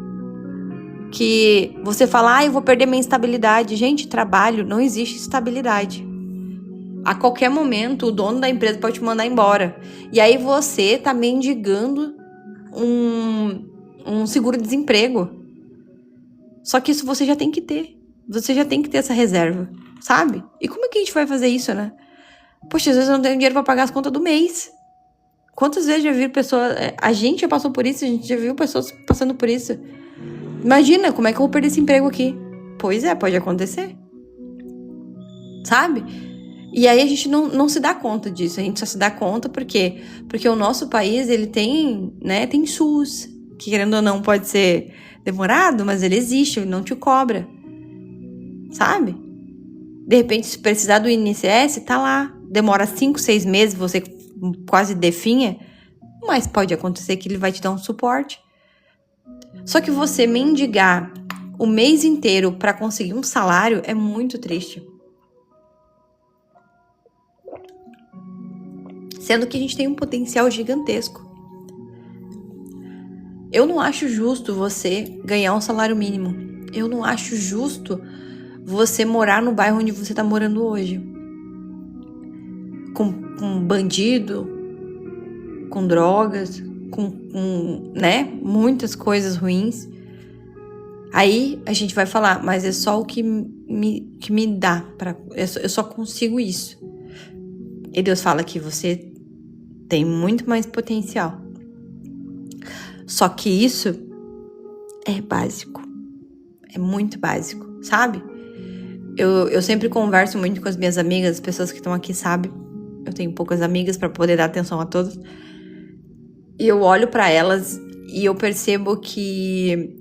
que você fala, eu vou perder minha estabilidade. Gente, trabalho, não existe estabilidade. A qualquer momento, o dono da empresa pode te mandar embora. E aí você tá mendigando um seguro-desemprego. Só que isso você já tem que ter. Você já tem que ter essa reserva, sabe? E como é que a gente vai fazer isso, né? Poxa, às vezes eu não tenho dinheiro pra pagar as contas do mês. Quantas vezes já viu pessoas... A gente já passou por isso, a gente já viu pessoas passando por isso. Imagina, como é que eu vou perder esse emprego aqui? Pois é, pode acontecer. Sabe? E aí a gente não se dá conta disso. A gente só se dá conta porque o nosso país, ele tem, né, tem SUS, que querendo ou não pode ser demorado, mas ele existe, ele não te cobra. Sabe? De repente, se precisar do INSS, tá lá. Demora 5, 6 meses, você quase definha, mas pode acontecer que ele vai te dar um suporte. Só que você mendigar o mês inteiro para conseguir um salário é muito triste. Sendo que a gente tem um potencial gigantesco. Eu não acho justo você ganhar um salário mínimo. Eu não acho justo você morar no bairro onde você tá morando hoje. Com bandido, com drogas, com né, muitas coisas ruins. Aí a gente vai falar, mas é só o que me dá, eu só consigo isso. E Deus fala que você tem muito mais potencial. Só que isso é básico. É muito básico, sabe? Eu sempre converso muito com as minhas amigas, as pessoas que estão aqui sabem. Eu tenho poucas amigas para poder dar atenção a todas. E eu olho para elas e eu percebo que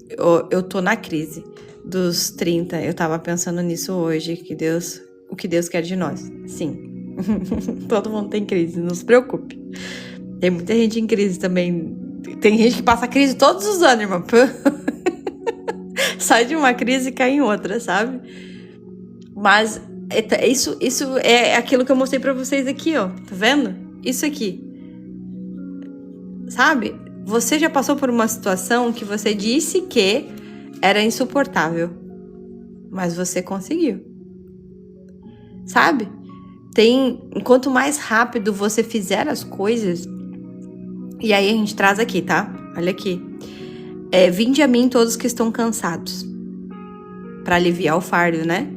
eu tô na crise dos 30. Eu tava pensando nisso hoje, o que Deus quer de nós. Sim. Todo mundo tem crise, não se preocupe. Tem muita gente em crise também. Tem gente que passa crise todos os anos, irmã. Sai de uma crise e cai em outra, sabe? Mas isso é aquilo que eu mostrei pra vocês aqui, ó. Tá vendo? Isso aqui. Sabe? Você já passou por uma situação que você disse que era insuportável. Mas você conseguiu. Sabe? Quanto mais rápido você fizer as coisas... E aí a gente traz aqui, tá? Olha aqui. Vinde a mim todos que estão cansados. Pra aliviar o fardo, né?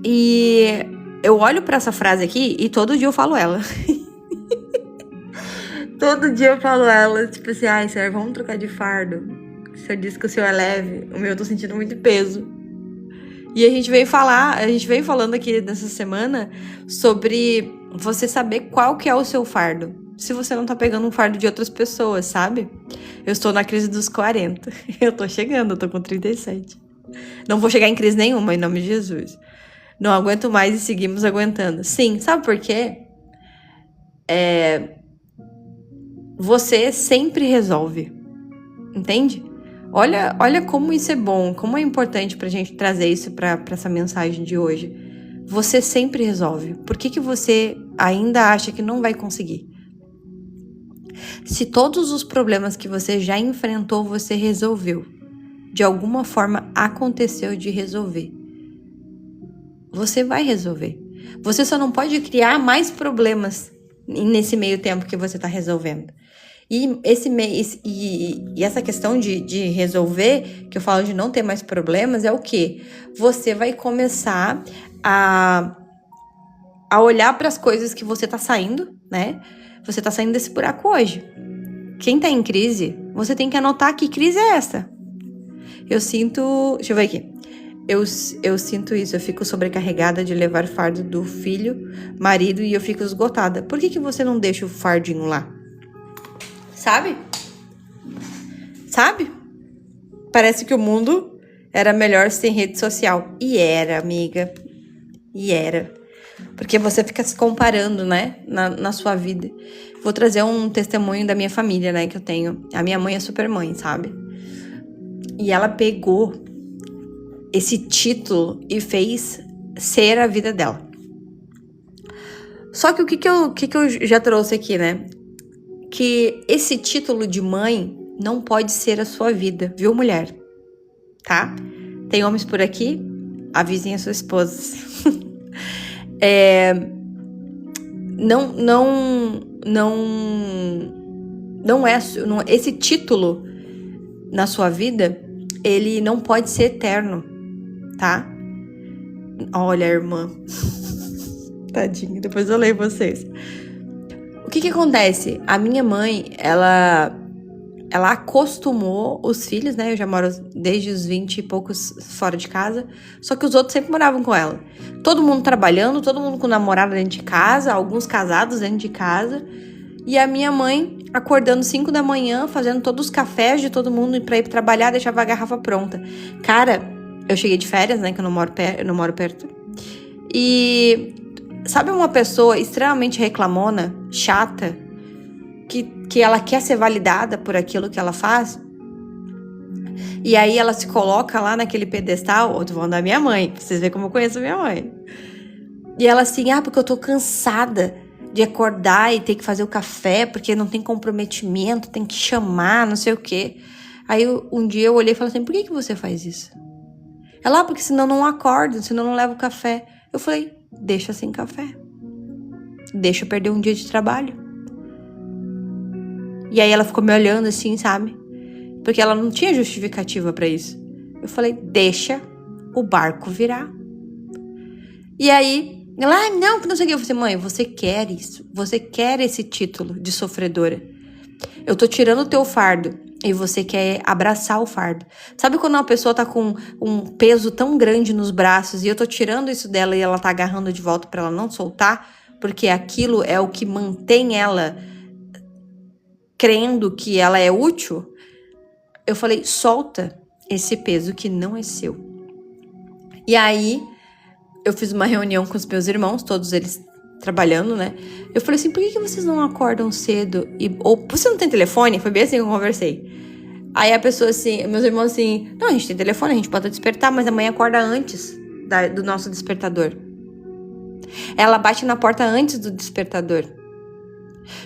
E eu olho pra essa frase aqui e todo dia eu falo ela. Todo dia eu falo ela. Tipo assim, ai, Senhor, vamos trocar de fardo. O Senhor disse que o Senhor é leve. O meu eu tô sentindo muito peso. E a gente veio falando aqui nessa semana sobre você saber qual que é o seu fardo. Se você não tá pegando um fardo de outras pessoas, sabe? Eu estou na crise dos 40. Eu tô chegando, eu tô com 37. Não vou chegar em crise nenhuma, em nome de Jesus. Não aguento mais e seguimos aguentando. Sim, sabe por quê? Você sempre resolve. Entende? Olha como isso é bom, como é importante pra gente trazer isso pra essa mensagem de hoje. Você sempre resolve. Por que você ainda acha que não vai conseguir? Se todos os problemas que você já enfrentou, você resolveu. De alguma forma aconteceu de resolver. Você vai resolver. Você só não pode criar mais problemas nesse meio tempo que você está resolvendo. E essa questão de resolver, que eu falo de não ter mais problemas, é o quê? Você vai começar a olhar para as coisas que você está saindo, né? Você está saindo desse buraco hoje. Quem está em crise, você tem que anotar que crise é essa. Eu sinto... Deixa eu ver aqui. Eu sinto isso, eu fico sobrecarregada de levar fardo do filho, marido, e eu fico esgotada. Por que você não deixa o fardinho lá? Sabe? Parece que o mundo era melhor sem rede social. E era, amiga. E era. Porque você fica se comparando, né? Na sua vida. Vou trazer um testemunho da minha família, né? Que eu tenho. A minha mãe é super mãe, sabe? E ela pegou esse título e fez ser a vida dela. Só que o que eu já trouxe aqui, né? Que esse título de mãe não pode ser a sua vida, viu, mulher? Tá? Tem homens por aqui? Avisem a sua esposa. Esse título na sua vida, ele não pode ser eterno, tá? Olha, irmã. Tadinha, depois eu leio vocês. O que acontece? A minha mãe, ela acostumou os filhos, né? Eu já moro desde os 20 e poucos fora de casa. Só que os outros sempre moravam com ela. Todo mundo trabalhando, todo mundo com namorado dentro de casa, alguns casados dentro de casa. E a minha mãe acordando 5 da manhã, fazendo todos os cafés de todo mundo pra ir trabalhar, deixava a garrafa pronta. Cara, eu cheguei de férias, né? Que eu não moro perto. E sabe uma pessoa extremamente reclamona, chata, que ela quer ser validada por aquilo que ela faz? E aí ela se coloca lá naquele pedestal, tô falando da minha mãe, pra vocês verem como eu conheço a minha mãe. E ela assim, porque eu tô cansada de acordar e ter que fazer o café, porque não tem comprometimento, tem que chamar, não sei o quê. Aí um dia eu olhei e falei assim, por que você faz isso? Ela, porque senão não acordo, senão não levo café. Eu falei, deixa sem café. Deixa eu perder um dia de trabalho. E aí ela ficou me olhando assim, sabe? Porque ela não tinha justificativa pra isso. Eu falei, deixa o barco virar. E aí, ela, não, que não sei o que. Eu falei, mãe, você quer isso. Você quer esse título de sofredora. Eu tô tirando o teu fardo e você quer abraçar o fardo. Sabe quando uma pessoa tá com um peso tão grande nos braços e eu tô tirando isso dela e ela tá agarrando de volta pra ela não soltar? Porque aquilo é o que mantém ela crendo que ela é útil. Eu falei, solta esse peso que não é seu. E aí, eu fiz uma reunião com os meus irmãos, todos eles trabalhando, né? Eu falei assim, por que vocês não acordam cedo? Ou você não tem telefone? Foi bem assim que eu conversei. Aí a pessoa assim, meus irmãos assim, não, a gente tem telefone, a gente pode despertar, mas a mãe acorda antes do nosso despertador. Ela bate na porta antes do despertador.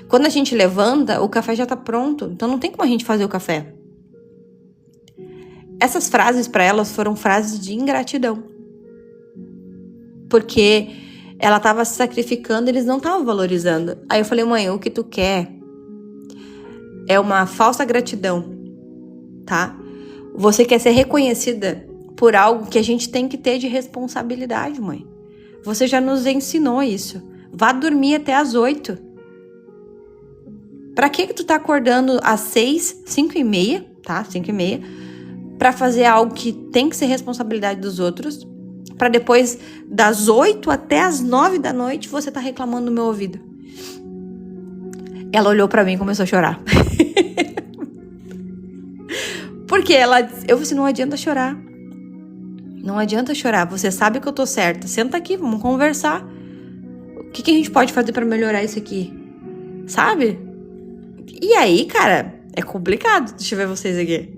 Quando a gente levanta, o café já tá pronto, então não tem como a gente fazer o café. Essas frases para elas foram frases de ingratidão. Porque ela tava se sacrificando e eles não estavam valorizando. Aí eu falei, mãe, o que tu quer é uma falsa gratidão, tá? Você quer ser reconhecida por algo que a gente tem que ter de responsabilidade, mãe. Você já nos ensinou isso. Vá dormir até às 8. Pra que tu tá acordando às 6, 5h30, tá? 5h30, pra fazer algo que tem que ser responsabilidade dos outros, pra depois, das 8 até as 9 da noite, você tá reclamando no meu ouvido. Ela olhou pra mim e começou a chorar. Porque eu falei assim, não adianta chorar. Não adianta chorar, você sabe que eu tô certa. Senta aqui, vamos conversar. O que a gente pode fazer pra melhorar isso aqui? Sabe? E aí, cara, é complicado. Deixa eu ver vocês aqui.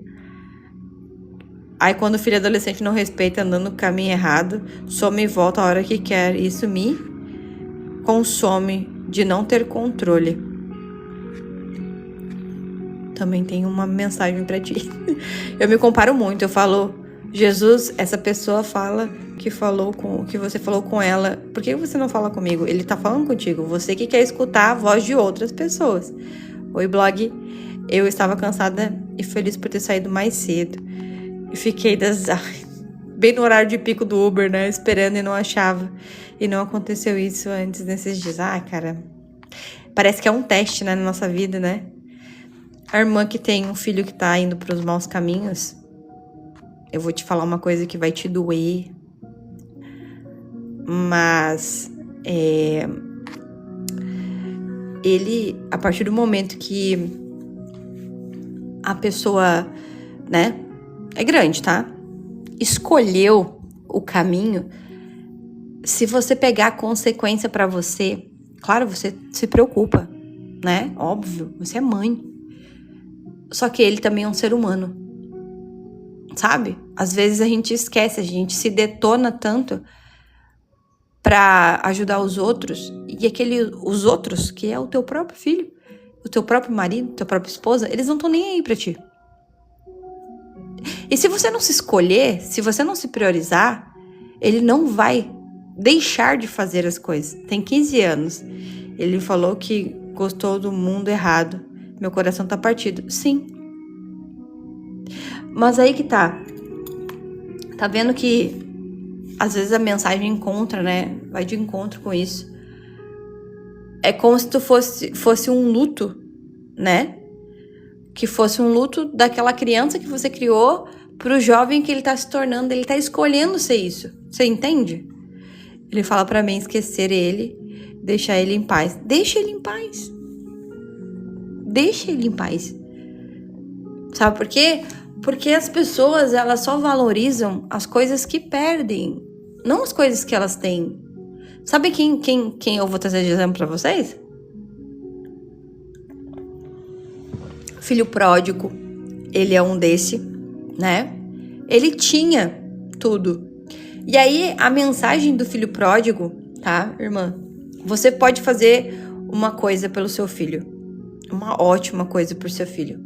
Aí quando o filho adolescente não respeita, andando no caminho errado, some e volta a hora que quer. Isso me consome de não ter controle. Também tem uma mensagem pra ti. Eu me comparo muito, eu falo, Jesus, essa pessoa fala que você falou com ela, por que você não fala comigo? Ele tá falando contigo, você que quer escutar a voz de outras pessoas. Oi, blog, eu estava cansada e feliz por ter saído mais cedo. E fiquei bem no horário de pico do Uber, né, esperando e não achava. E não aconteceu isso antes nesses dias. Cara, parece que é um teste, né, na nossa vida, né? A irmã que tem um filho que tá indo pros maus caminhos, eu vou te falar uma coisa que vai te doer. Mas, ele, a partir do momento que a pessoa, né, é grande, tá? escolheu o caminho, se você pegar a consequência pra você, claro, você se preocupa, né? Óbvio, você é mãe. Só que ele também é um ser humano, sabe? Às vezes a gente esquece, a gente se detona tanto pra ajudar os outros, e os outros, que é o teu próprio filho, o teu próprio marido, tua própria esposa, eles não estão nem aí pra ti. E se você não se escolher, se você não se priorizar, ele não vai deixar de fazer as coisas. Tem 15 anos. Ele falou que gostou do mundo errado. Meu coração tá partido. Sim. Mas aí que tá. Tá vendo que às vezes a mensagem encontra, né? Vai de encontro com isso. É como se tu fosse um luto, né? Que fosse um luto daquela criança que você criou pro jovem que ele tá se tornando. Ele tá escolhendo ser isso. Você entende? Ele fala pra mim esquecer ele, deixar ele em paz. Deixa ele em paz. Deixa ele em paz. Sabe por quê? Porque as pessoas, elas só valorizam as coisas que perdem, não as coisas que elas têm. Sabe quem eu vou trazer de exemplo pra vocês? Filho pródigo. Ele é um desse, né? Ele tinha tudo. E aí, a mensagem do filho pródigo, tá, irmã? Você pode fazer uma coisa pelo seu filho. Uma ótima coisa pro seu filho.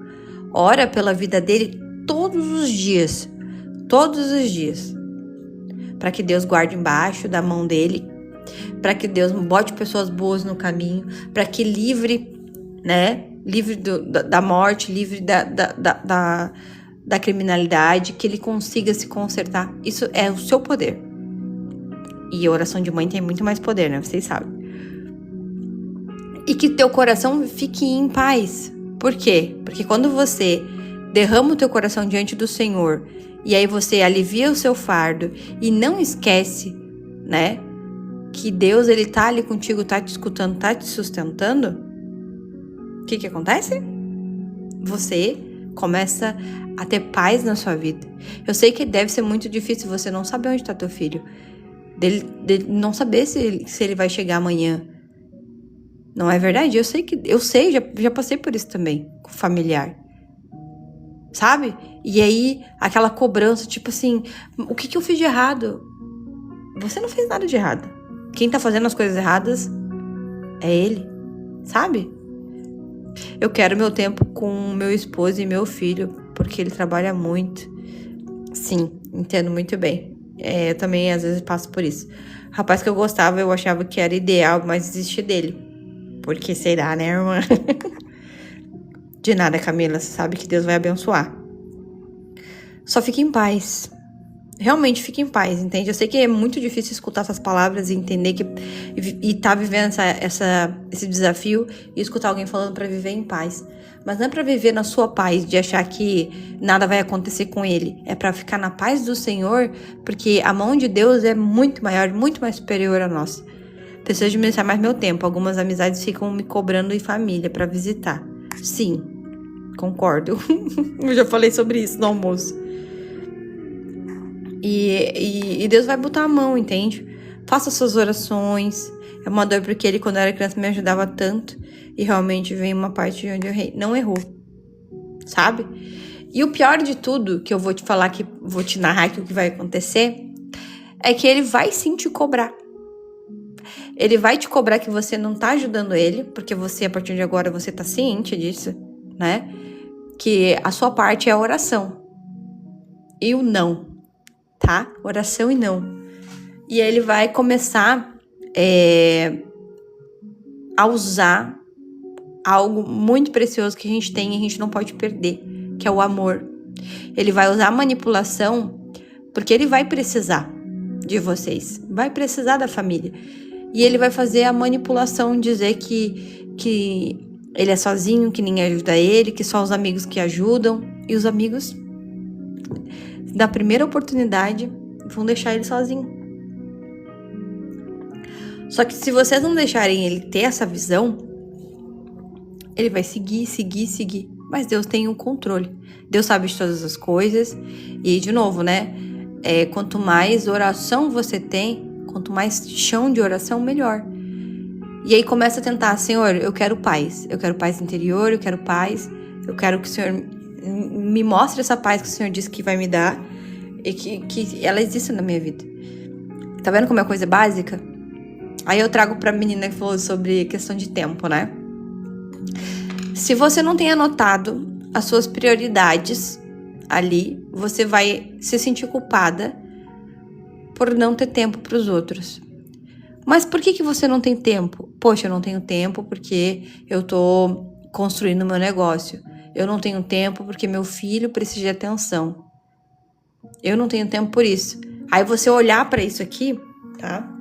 Ora pela vida dele todos os dias. Todos os dias. Para que Deus guarde embaixo da mão dele. Para que Deus bote pessoas boas no caminho. Para que livre, né? Livre da morte, livre da criminalidade, que ele consiga se consertar. Isso é o seu poder. E a oração de mãe tem muito mais poder, né? Vocês sabem. E que teu coração fique em paz. Por quê? Porque quando você derrama o teu coração diante do Senhor, e aí você alivia o seu fardo, e não esquece, né? Que Deus, ele tá ali contigo, tá te escutando, tá te sustentando. O que acontece? Você começa a ter paz na sua vida. Eu sei que deve ser muito difícil você não saber onde está teu filho. Dele não saber se ele vai chegar amanhã. Não é verdade? Eu sei, já passei por isso também, com familiar. Sabe? E aí, aquela cobrança, tipo assim, o que eu fiz de errado? Você não fez nada de errado. Quem tá fazendo as coisas erradas é ele, sabe? Eu quero meu tempo com meu esposo e meu filho, porque ele trabalha muito. Sim, entendo muito bem. Eu também, às vezes, passo por isso. Rapaz que eu gostava, eu achava que era ideal, mas desisti dele. Porque será, né, irmã? De nada, Camila. Você sabe que Deus vai abençoar. Só fique em paz. Realmente fique em paz, entende? Eu sei que é muito difícil escutar essas palavras e entender que... E tá vivendo esse desafio e escutar alguém falando pra viver em paz. Mas não é pra viver na sua paz, de achar que nada vai acontecer com ele. É pra ficar na paz do Senhor, porque a mão de Deus é muito maior, muito mais superior à nossa. Preciso administrar mais meu tempo. Algumas amizades ficam me cobrando em família pra visitar. Sim, concordo. Eu já falei sobre isso no almoço. E Deus vai botar a mão, entende? Faça suas orações. É uma dor porque ele, quando eu era criança, me ajudava tanto. E realmente vem uma parte onde eu não errou. Sabe? E o pior de tudo, que eu vou te falar, que vou te narrar aqui o que vai acontecer, é que ele vai sim te cobrar. Ele vai te cobrar que você não tá ajudando ele, porque você, a partir de agora, você tá ciente disso, né? Que a sua parte é a oração. E o não, tá? Oração e não. E aí ele vai começar a usar algo muito precioso que a gente tem e a gente não pode perder, que é o amor. Ele vai usar a manipulação, porque ele vai precisar de vocês, vai precisar da família. E ele vai fazer a manipulação, dizer que ele é sozinho, que ninguém ajuda ele, que só os amigos que ajudam. E os amigos, na primeira oportunidade, vão deixar ele sozinho. Só que se vocês não deixarem ele ter essa visão, ele vai seguir. Mas Deus tem o controle. Deus sabe de todas as coisas. E, de novo, né? quanto mais oração você tem, quanto mais chão de oração, melhor. E aí começa a tentar, Senhor, eu quero paz interior, eu quero paz, eu quero que o Senhor me mostre essa paz que o Senhor disse que vai me dar e que ela existe na minha vida. Tá vendo como é coisa básica? Aí eu trago pra menina que falou sobre questão de tempo, né? Se você não tem anotado as suas prioridades ali, você vai se sentir culpada por não ter tempo pros outros. Mas por que você não tem tempo? Poxa, eu não tenho tempo porque eu tô construindo meu negócio. Eu não tenho tempo porque meu filho precisa de atenção. Eu não tenho tempo por isso. Aí você olhar pra isso aqui, tá?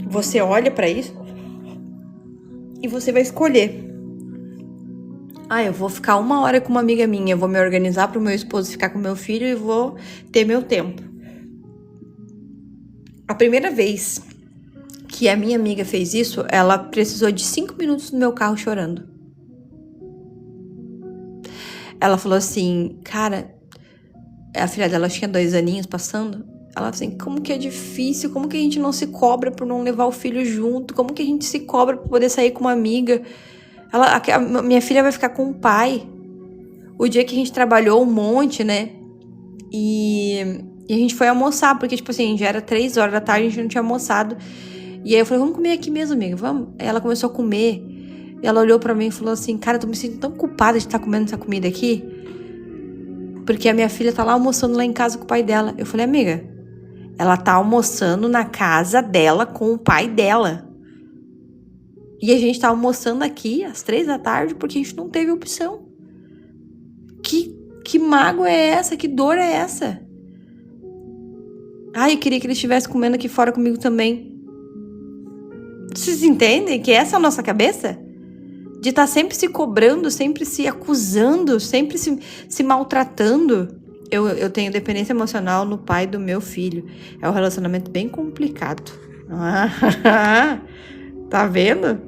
Você olha pra isso e você vai escolher. Eu vou ficar 1 hora com uma amiga minha, eu vou me organizar pro meu esposo ficar com meu filho e vou ter meu tempo. A primeira vez que a minha amiga fez isso, ela precisou de 5 minutos no meu carro chorando. Ela falou assim, cara, a filha dela tinha 2 aninhos passando. Ela falou assim, como que é difícil, como que a gente não se cobra por não levar o filho junto, como que a gente se cobra por poder sair com uma amiga. A minha filha vai ficar com o pai. O dia que a gente trabalhou um monte, né, e a gente foi almoçar, porque tipo assim, já era 3 horas da tarde, a gente não tinha almoçado. E aí eu falei, vamos comer aqui mesmo, amiga, vamos. Aí ela começou a comer, e ela olhou pra mim e falou assim, cara, eu tô me sentindo tão culpada de estar comendo essa comida aqui, porque a minha filha tá lá almoçando lá em casa com o pai dela. Eu falei, amiga, ela tá almoçando na casa dela com o pai dela. E a gente tá almoçando aqui às 3 da tarde porque a gente não teve opção. Que mágoa é essa? Que dor é essa? Eu queria que ele estivesse comendo aqui fora comigo também. Vocês entendem que essa é a nossa cabeça? De estar sempre se cobrando, sempre se acusando, sempre se maltratando. Eu tenho dependência emocional no pai do meu filho. É um relacionamento bem complicado. Tá vendo?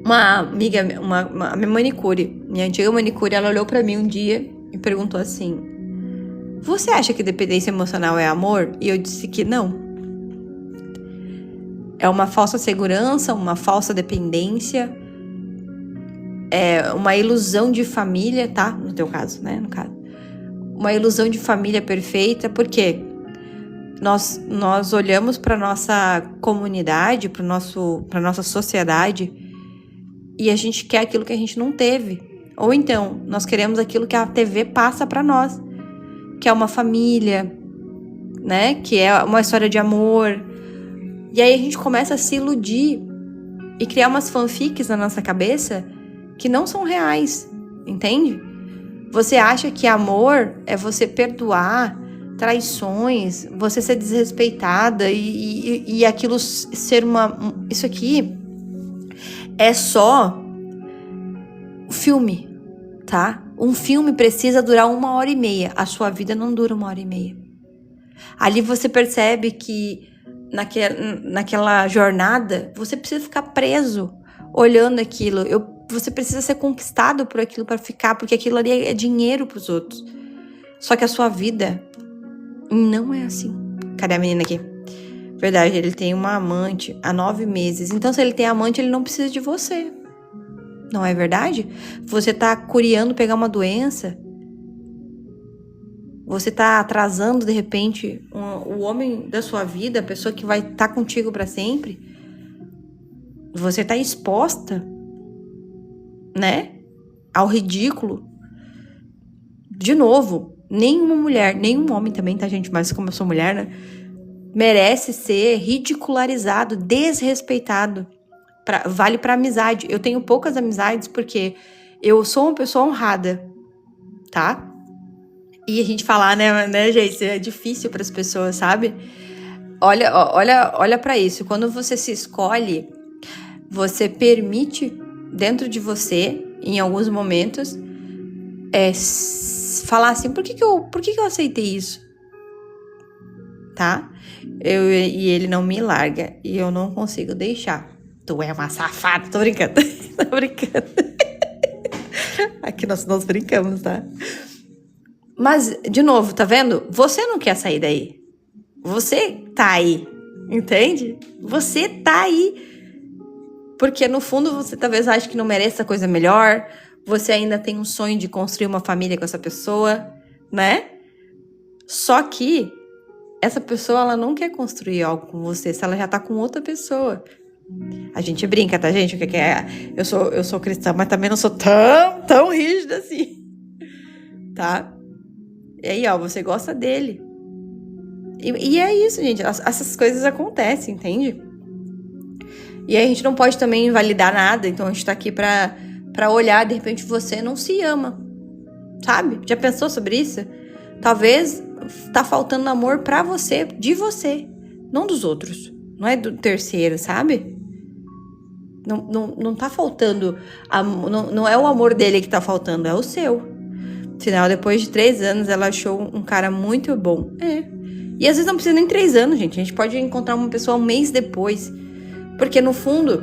Uma amiga, a minha manicure, minha antiga manicure, ela olhou pra mim um dia e perguntou assim, você acha que dependência emocional é amor? E eu disse que não. É uma falsa segurança, uma falsa dependência, é uma ilusão de família, tá? No teu caso, né? No caso. Uma ilusão de família perfeita, porque nós olhamos para nossa comunidade, para nossa sociedade, e a gente quer aquilo que a gente não teve. Ou então, nós queremos aquilo que a TV passa para nós, que é uma família, né? Que é uma história de amor. E aí a gente começa a se iludir e criar umas fanfics na nossa cabeça que não são reais, entende? Você acha que amor é você perdoar traições, você ser desrespeitada e aquilo ser isso aqui é só filme, tá? Um filme precisa durar 1h30, a sua vida não dura 1h30. Ali você percebe que naquela jornada, você precisa ficar preso, olhando aquilo. Você precisa ser conquistado por aquilo para ficar, porque aquilo ali é dinheiro pros outros. Só que a sua vida não é assim. Cadê a menina aqui? Verdade, ele tem uma amante há 9 meses. Então, se ele tem amante, ele não precisa de você. Não é verdade? Você tá curiando pegar uma doença. Você tá atrasando, de repente, o homem da sua vida, a pessoa que vai estar contigo para sempre. Você tá exposta, né, ao ridículo. De novo, nenhuma mulher, nenhum homem também, tá, gente? Mas como eu sou mulher, né, merece ser ridicularizado, desrespeitado. Vale pra amizade. Eu tenho poucas amizades porque eu sou uma pessoa honrada, tá? E a gente falar, né, gente, é difícil para as pessoas, sabe? Olha para isso. Quando você se escolhe, você permite dentro de você, em alguns momentos, falar assim, por que eu aceitei isso? Tá? E ele não me larga e eu não consigo deixar. Tu é uma safada. Tô brincando. Tô brincando. Aqui nós brincamos, tá? Mas, de novo, tá vendo? Você não quer sair daí. Você tá aí, entende? Você tá aí. Porque, no fundo, você talvez ache que não mereça coisa melhor. Você ainda tem um sonho de construir uma família com essa pessoa, né? Só que essa pessoa, ela não quer construir algo com você se ela já tá com outra pessoa. A gente brinca, tá, gente? O que é? Eu sou cristã, mas também não sou tão rígida assim. Tá? E aí, ó, você gosta dele. E é isso, gente. Essas coisas acontecem, entende? E aí a gente não pode também invalidar nada. Então a gente tá aqui pra olhar, de repente você não se ama. Sabe? Já pensou sobre isso? Talvez tá faltando amor pra você, de você, não dos outros. Não é do terceiro, sabe? Não tá faltando. Não é o amor dele que tá faltando, é o seu. Afinal, depois de 3 anos, ela achou um cara muito bom. E às vezes não precisa nem 3 anos, gente. A gente pode encontrar uma pessoa um mês depois. Porque, no fundo,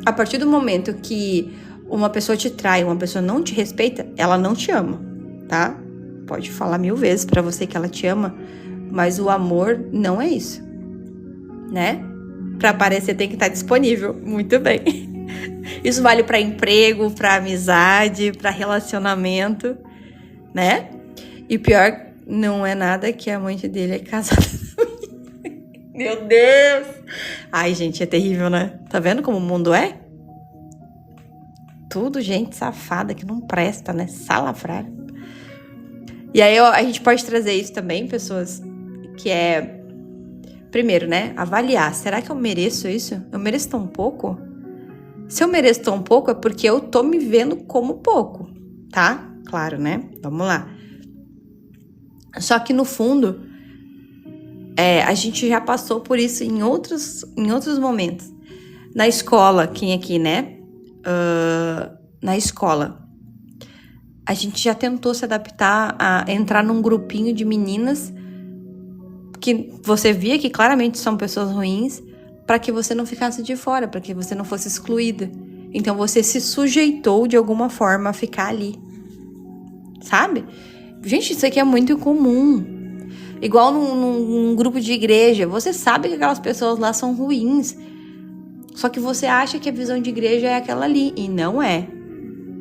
a partir do momento que uma pessoa te trai, uma pessoa não te respeita, ela não te ama, tá? Pode falar 1000 vezes pra você que ela te ama, mas o amor não é isso, né? Pra aparecer tem que estar disponível. Muito bem. Isso vale pra emprego, pra amizade, pra relacionamento, né? E pior, não é nada que a amante dele é casada. Meu Deus! Ai, gente, é terrível, né? Tá vendo como o mundo é? Tudo gente safada que não presta, né? Salafrário. E aí a gente pode trazer isso também, pessoas, que é... Primeiro, né? Avaliar. Será que eu mereço isso? Eu mereço tão pouco? Se eu mereço tão pouco, é porque eu tô me vendo como pouco, tá? Claro, né? Vamos lá. Só que no fundo, a gente já passou por isso em outros momentos. Na escola, quem aqui, né? Na escola, a gente já tentou se adaptar a entrar num grupinho de meninas que você via que claramente são pessoas ruins, para que você não ficasse de fora, para que você não fosse excluída. Então você se sujeitou de alguma forma a ficar ali. Sabe? Gente, isso aqui é muito comum. Igual num grupo de igreja. Você sabe que aquelas pessoas lá são ruins. Só que você acha que a visão de igreja é aquela ali. E não é.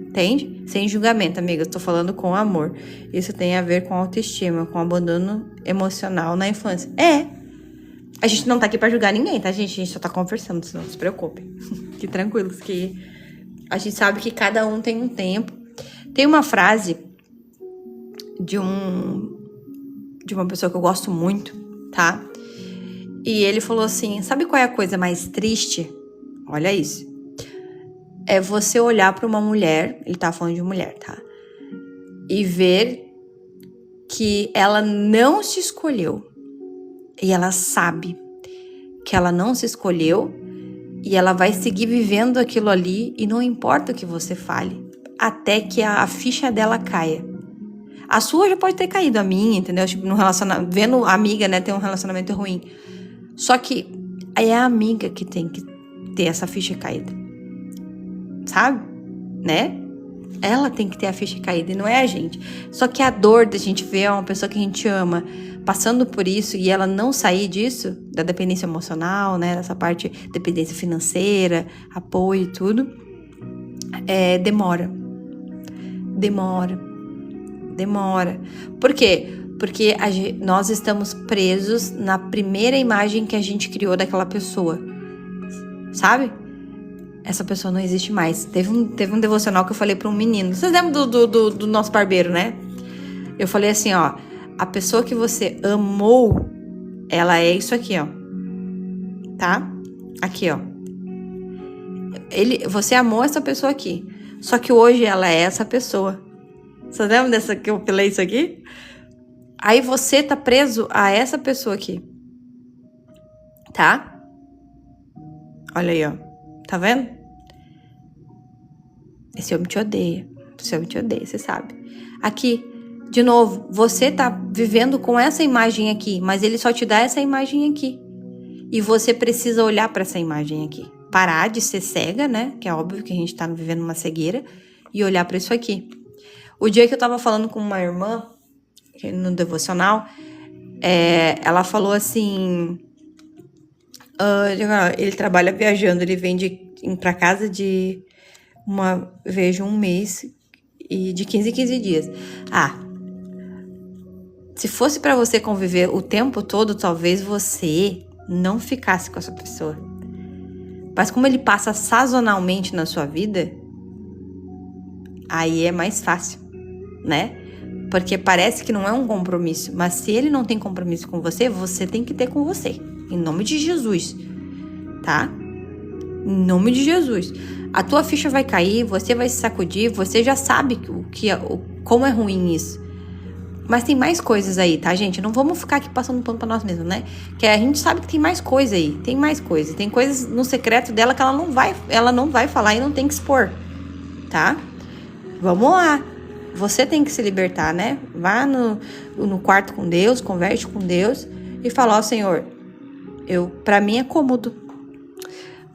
Entende? Sem julgamento, amiga. Eu tô falando com amor. Isso tem a ver com autoestima, com abandono emocional na infância. A gente não tá aqui pra julgar ninguém, tá, gente? A gente só tá conversando, não se preocupem. Que tranquilos, que a gente sabe que cada um tem um tempo. Tem uma frase de uma pessoa que eu gosto muito, tá? E ele falou assim, sabe qual é a coisa mais triste? Olha isso. É você olhar pra uma mulher, ele tá falando de mulher, tá? E ver que ela não se escolheu. E ela sabe que ela não se escolheu e ela vai seguir vivendo aquilo ali e não importa o que você fale, até que a ficha dela caia. A sua já pode ter caído, a minha, entendeu? Tipo, no relacionamento, vendo a amiga, né, ter um relacionamento ruim. Só que aí é a amiga que tem que ter essa ficha caída. Sabe? Né? Ela tem que ter a ficha caída e não é a gente. Só que a dor da gente ver uma pessoa que a gente ama passando por isso e ela não sair disso, da dependência emocional, né? Dessa parte de dependência financeira, apoio e tudo, demora. Por quê? Porque nós estamos presos na primeira imagem que a gente criou daquela pessoa. Sabe? Essa pessoa não existe mais. Teve um devocional que eu falei pra um menino. Vocês lembram do nosso barbeiro, né? Eu falei assim, ó. A pessoa que você amou, ela é isso aqui, ó. Tá? Aqui, ó. Você amou essa pessoa aqui. Só que hoje ela é essa pessoa. Vocês lembram dessa que eu falei isso aqui? Aí você tá preso a essa pessoa aqui. Tá? Olha aí, ó. Tá vendo? Esse homem te odeia. Esse homem te odeia, você sabe. Aqui, de novo, você tá vivendo com essa imagem aqui, mas ele só te dá essa imagem aqui. E você precisa olhar pra essa imagem aqui. Parar de ser cega, né? Que é óbvio que a gente tá vivendo uma cegueira. E olhar pra isso aqui. O dia que eu tava falando com uma irmã, no devocional, ela falou assim, ele trabalha viajando, ele vem pra casa de uma vez um mês e de 15 em 15 dias. Se fosse pra você conviver o tempo todo, talvez você não ficasse com essa pessoa. Mas como ele passa sazonalmente na sua vida, aí é mais fácil, né? Porque parece que não é um compromisso, mas se ele não tem compromisso com você, você tem que ter com você. Em nome de Jesus, tá? Em nome de Jesus. A tua ficha vai cair, você vai se sacudir, você já sabe como é ruim isso. Mas tem mais coisas aí, tá, gente? Não vamos ficar aqui passando pano pra nós mesmos, né? Que a gente sabe que tem mais coisa aí. Tem mais coisa. Tem coisas no secreto dela que ela não vai falar e não tem que expor, tá? Vamos lá. Você tem que se libertar, né? Vá no quarto com Deus, converse com Deus e fala, Senhor, pra mim é cômodo.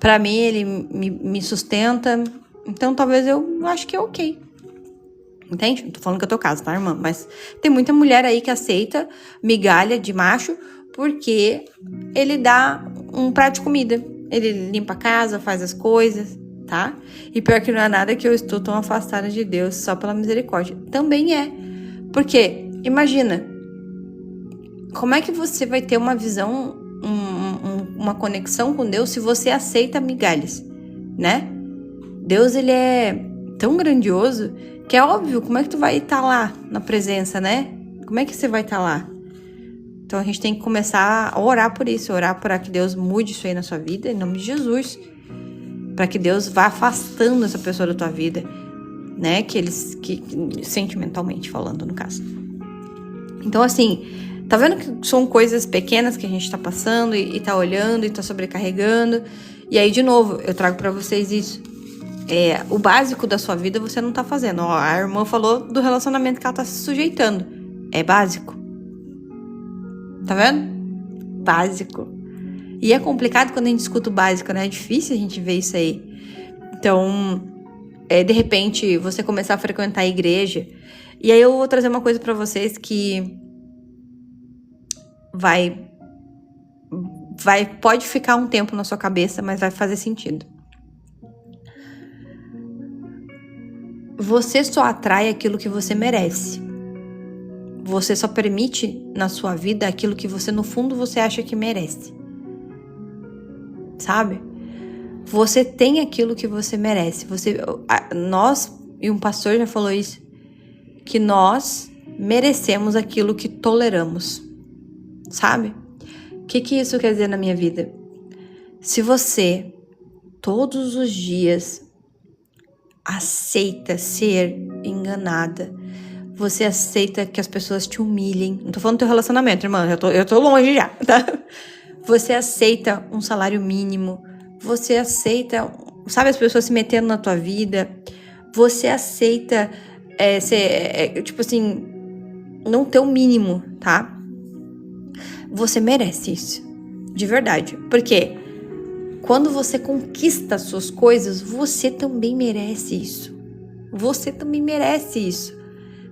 Pra mim ele me sustenta. Então talvez eu acho que é ok. Entende? Não tô falando que é o teu caso, tá, irmã? Mas tem muita mulher aí que aceita migalha de macho porque ele dá um prato de comida. Ele limpa a casa, faz as coisas, tá? E pior que não é nada que eu estou tão afastada de Deus só pela misericórdia. Também é. Porque, imagina, como é que você vai ter uma visão, uma conexão com Deus se você aceita migalhas, né? Deus, ele é tão grandioso que é óbvio, como é que tu vai estar lá na presença, né? Como é que você vai estar lá? Então a gente tem que começar a orar por isso, orar para que Deus mude isso aí na sua vida, em nome de Jesus. Para que Deus vá afastando essa pessoa da tua vida, né? Que sentimentalmente falando, no caso. Então, assim, tá vendo que são coisas pequenas que a gente tá passando e tá olhando e tá sobrecarregando? E aí, de novo, eu trago para vocês isso. O básico da sua vida você não tá fazendo. A irmã falou do relacionamento que ela tá se sujeitando. É básico. Tá vendo? Básico. E é complicado quando a gente escuta o básico, né? É difícil a gente ver isso aí. Então, de repente, você começar a frequentar a igreja. E aí eu vou trazer uma coisa pra vocês que pode ficar um tempo na sua cabeça, mas vai fazer sentido. Você só atrai aquilo que você merece. Você só permite na sua vida aquilo que você, no fundo, você acha que merece. Sabe? Você tem aquilo que você merece. Nós, e um pastor já falou isso, que nós merecemos aquilo que toleramos. Sabe? O que isso quer dizer na minha vida? Se você, todos os dias, aceita ser enganada, você aceita que as pessoas te humilhem. Não tô falando do teu relacionamento, irmã. Eu tô longe já, tá? Você aceita um salário mínimo. Você aceita, sabe, as pessoas se metendo na tua vida. Você aceita, tipo assim, não ter o mínimo, tá? Você merece isso. De verdade. Porque quando você conquista as suas coisas, você também merece isso. Você também merece isso.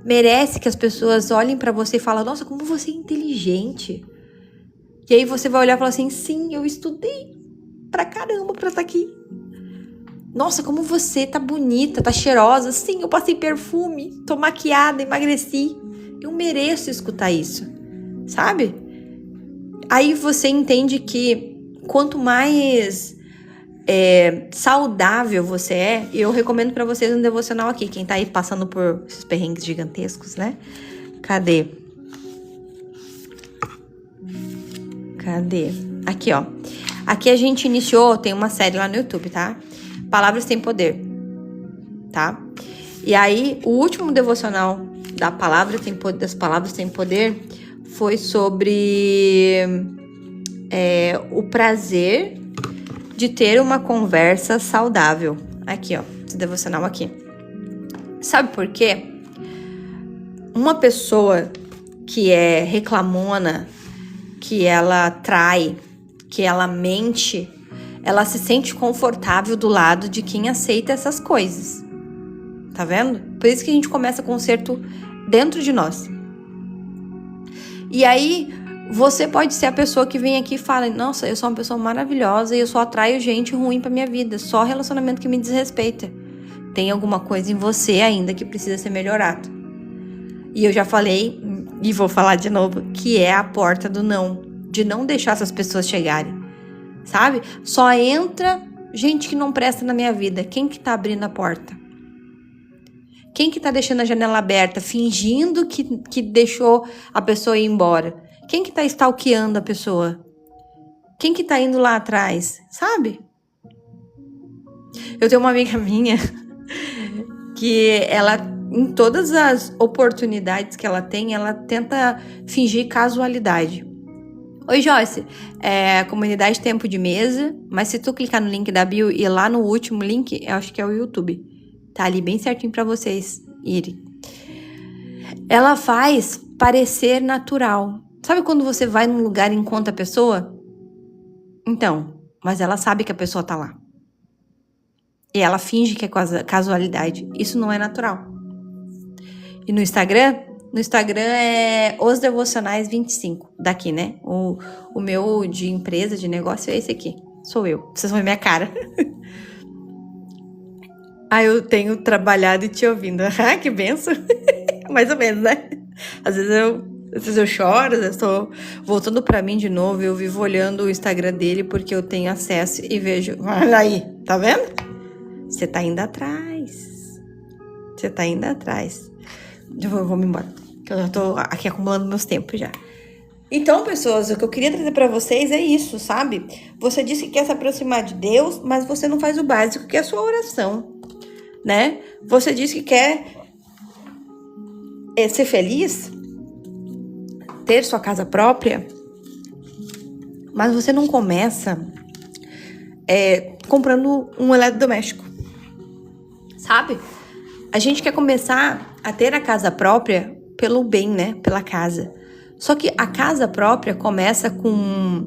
Merece que as pessoas olhem pra você e falem, nossa, como você é inteligente. E aí você vai olhar e falar assim, sim, eu estudei pra caramba pra estar aqui. Nossa, como você tá bonita, tá cheirosa. Sim, eu passei perfume, tô maquiada, emagreci. Eu mereço escutar isso, sabe? Aí você entende que quanto mais saudável você é, eu recomendo pra vocês um devocional aqui. Quem tá aí passando por esses perrengues gigantescos, né? Cadê? Aqui, ó. Aqui a gente iniciou, tem uma série lá no YouTube, tá? Palavras Têm Poder, tá? E aí, o último devocional das Palavras Têm Poder foi sobre o prazer de ter uma conversa saudável. Aqui, ó, esse devocional aqui. Sabe por quê? Uma pessoa que é reclamona, que ela trai, que ela mente, ela se sente confortável do lado de quem aceita essas coisas. Tá vendo? Por isso que a gente começa conserto dentro de nós. E aí, você pode ser a pessoa que vem aqui e fala, nossa, eu sou uma pessoa maravilhosa e eu só atraio gente ruim pra minha vida, só relacionamento que me desrespeita. Tem alguma coisa em você ainda que precisa ser melhorado. E eu já falei, e vou falar de novo, que é a porta do não, de não deixar essas pessoas chegarem, sabe? Só entra gente que não presta na minha vida. Quem que tá abrindo a porta? Quem que tá deixando a janela aberta, fingindo que deixou a pessoa ir embora? Quem que tá stalkeando a pessoa? Quem que tá indo lá atrás, sabe? Eu tenho uma amiga minha que ela, em todas as oportunidades que ela tem, ela tenta fingir casualidade. Oi, Joyce, comunidade Tempo de Mesa, mas se tu clicar no link da bio e lá no último link, eu acho que é o YouTube. Tá ali bem certinho pra vocês irem. Ela faz parecer natural. Sabe quando você vai num lugar e encontra a pessoa? Então, mas ela sabe que a pessoa tá lá. E ela finge que é casualidade. Isso não é natural. E no Instagram é Os Devocionais 25. Daqui, né? O meu de empresa, de negócio é esse aqui. Sou eu. Vocês vão ver minha cara. Eu tenho trabalhado e te ouvindo. Que benção. Mais ou menos, né? Às vezes eu choro, às vezes eu tô voltando pra mim de novo. Eu vivo olhando o Instagram dele porque eu tenho acesso e vejo. Olha aí, tá vendo? Você tá indo atrás. Eu vou me embora. Que eu já tô aqui acumulando meus tempos já. Então, pessoas, o que eu queria trazer pra vocês é isso, sabe? Você disse que quer se aproximar de Deus, mas você não faz o básico, que é a sua oração, né? Você disse que quer ser feliz, ter sua casa própria, mas você não começa comprando um eletrodoméstico, sabe? A gente quer começar a ter a casa própria pelo bem, né? Pela casa. Só que a casa própria começa com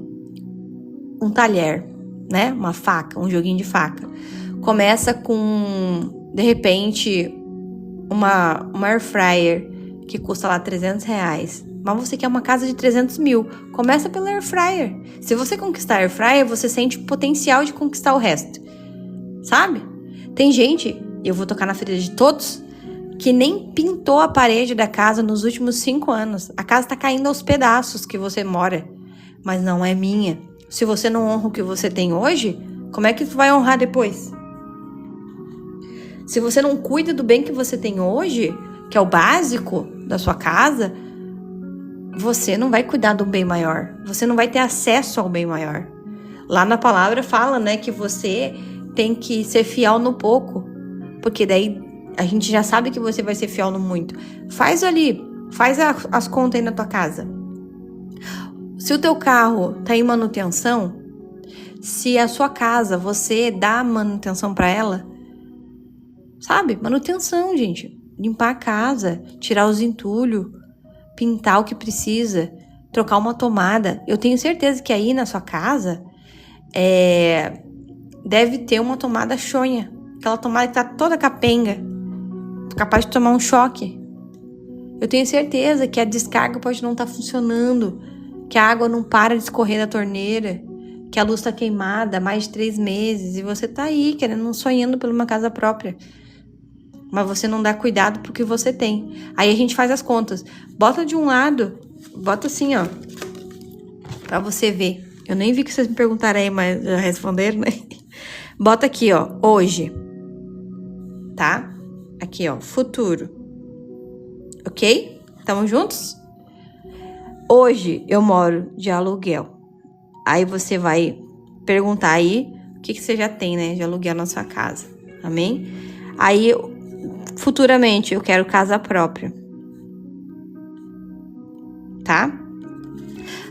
um talher, né? Uma faca, um joguinho de faca. Começa com, de repente, uma air fryer que custa lá R$300. Mas você quer uma casa de 300 mil. Começa pela air fryer. Se você conquistar a air fryer, você sente potencial de conquistar o resto. Sabe? Tem gente, eu vou tocar na ferida de todos, que nem pintou a parede da casa nos últimos 5 anos. A casa tá caindo aos pedaços que você mora. Mas não é minha. Se você não honra o que você tem hoje, como é que tu vai honrar depois? Se você não cuida do bem que você tem hoje, que é o básico da sua casa, você não vai cuidar do bem maior. Você não vai ter acesso ao bem maior. Lá na palavra fala, né, que você tem que ser fiel no pouco. Porque daí a gente já sabe que você vai ser fiel no muito. Faz as contas aí na tua casa. Se o teu carro tá em manutenção, se a sua casa, você dá manutenção pra ela, sabe? Manutenção, gente. Limpar a casa, tirar os entulhos, pintar o que precisa, trocar uma tomada. Eu tenho certeza que aí na sua casa deve ter uma tomada chonha. Aquela tomada que tá toda capenga, capaz de tomar um choque. Eu tenho certeza que a descarga pode não estar funcionando, que a água não para de escorrer da torneira, que a luz tá queimada há mais de 3 meses e você tá aí sonhando por uma casa própria. Mas você não dá cuidado pro que você tem. Aí a gente faz as contas. Bota de um lado, bota assim, ó, pra você ver. Eu nem vi que vocês me perguntaram aí, mas já responderam, né? Bota aqui, ó, hoje. Tá? Aqui, ó, futuro. Ok? Tamo juntos? Hoje eu moro de aluguel. Aí você vai perguntar aí o que você já tem, né, de aluguel na sua casa. Amém? Aí, futuramente, eu quero casa própria. Tá?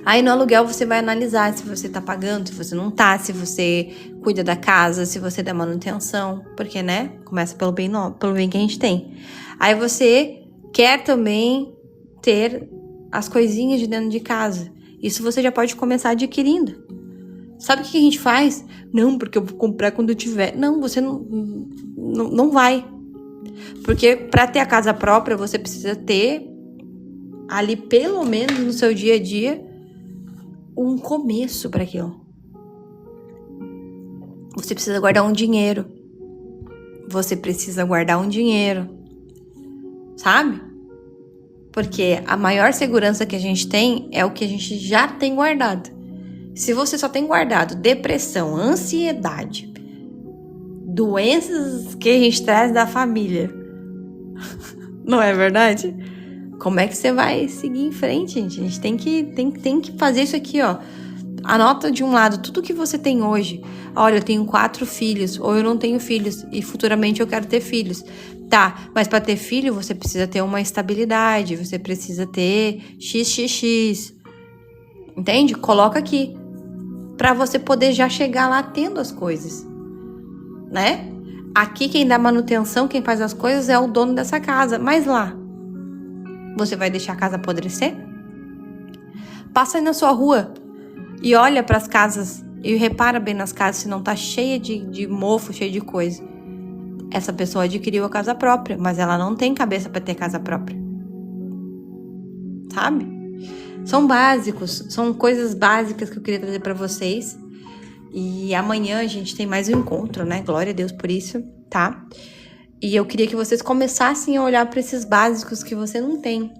Aí no aluguel você vai analisar se você tá pagando, se você não tá, se você cuida da casa, se você dá manutenção, porque, né, começa pelo bem que a gente tem. Aí você quer também ter as coisinhas de dentro de casa. Isso você já pode começar adquirindo. Sabe o que a gente faz? Não, porque eu vou comprar quando eu tiver. Não, você não vai. Porque para ter a casa própria, você precisa ter ali, pelo menos no seu dia a dia, um começo para aquilo. Você precisa guardar um dinheiro. Você precisa guardar um dinheiro. Sabe? Porque a maior segurança que a gente tem é o que a gente já tem guardado. Se você só tem guardado depressão, ansiedade, doenças que a gente traz da família, não é verdade? Como é que você vai seguir em frente, gente? A gente tem que fazer isso aqui, ó. Anota de um lado tudo que você tem hoje. Olha, eu tenho 4 filhos, ou eu não tenho filhos, e futuramente eu quero ter filhos. Tá, mas para ter filho, você precisa ter uma estabilidade, você precisa ter XXX. Entende? Coloca aqui. Pra você poder já chegar lá tendo as coisas. Né? Aqui quem dá manutenção, quem faz as coisas é o dono dessa casa. Mas lá, você vai deixar a casa apodrecer? Passa aí na sua rua e olha para as casas e repara bem nas casas se não tá cheia de mofo, cheia de coisa. Essa pessoa adquiriu a casa própria, mas ela não tem cabeça para ter casa própria. Sabe? São básicos, são coisas básicas que eu queria trazer para vocês. E amanhã a gente tem mais um encontro, né? Glória a Deus por isso, tá? E eu queria que vocês começassem a olhar para esses básicos que você não tem.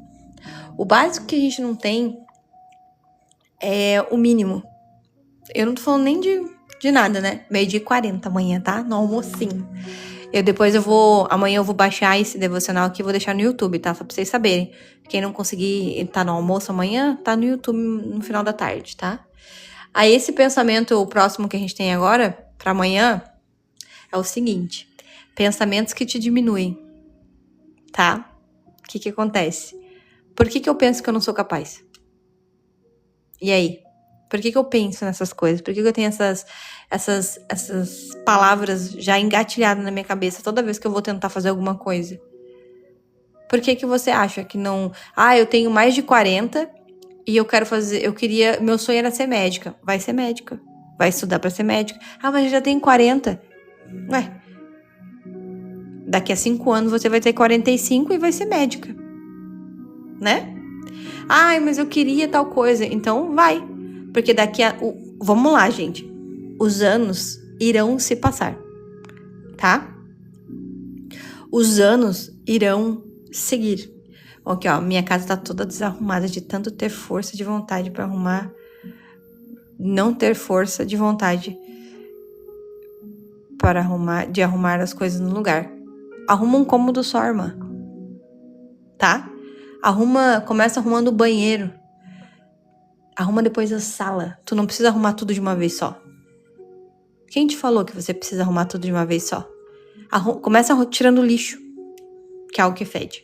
O básico que a gente não tem é o mínimo. Eu não tô falando nem de nada, né? 12h40 amanhã, tá? No almocinho. Amanhã eu vou baixar esse devocional aqui e vou deixar no YouTube, tá? Só pra vocês saberem. Quem não conseguir tá no almoço amanhã, tá no YouTube no final da tarde, tá? Aí esse pensamento, o próximo que a gente tem agora, pra amanhã, é o seguinte. Pensamentos que te diminuem, tá? O que acontece? Por que eu penso que eu não sou capaz? E aí? Por que eu penso nessas coisas? Por que eu tenho essas palavras já engatilhadas na minha cabeça toda vez que eu vou tentar fazer alguma coisa? Por que você acha que não... eu tenho mais de 40 e meu sonho era ser médica. Vai ser médica. Vai estudar pra ser médica. Mas eu já tenho 40. Ué. Daqui a 5 anos você vai ter 45 e vai ser médica. Né? Mas eu queria tal coisa. Então vai. Porque vamos lá, gente. Os anos irão se passar. Tá? Os anos irão seguir. Aqui, ó. Minha casa tá toda desarrumada de tanto ter força de vontade pra arrumar. Não ter força de vontade para arrumar as coisas no lugar. Arruma um cômodo só, irmã. Tá? Começa arrumando o banheiro. Arruma depois a sala. Tu não precisa arrumar tudo de uma vez só. Quem te falou que você precisa arrumar tudo de uma vez só? Começa tirando o lixo, que é algo que fede.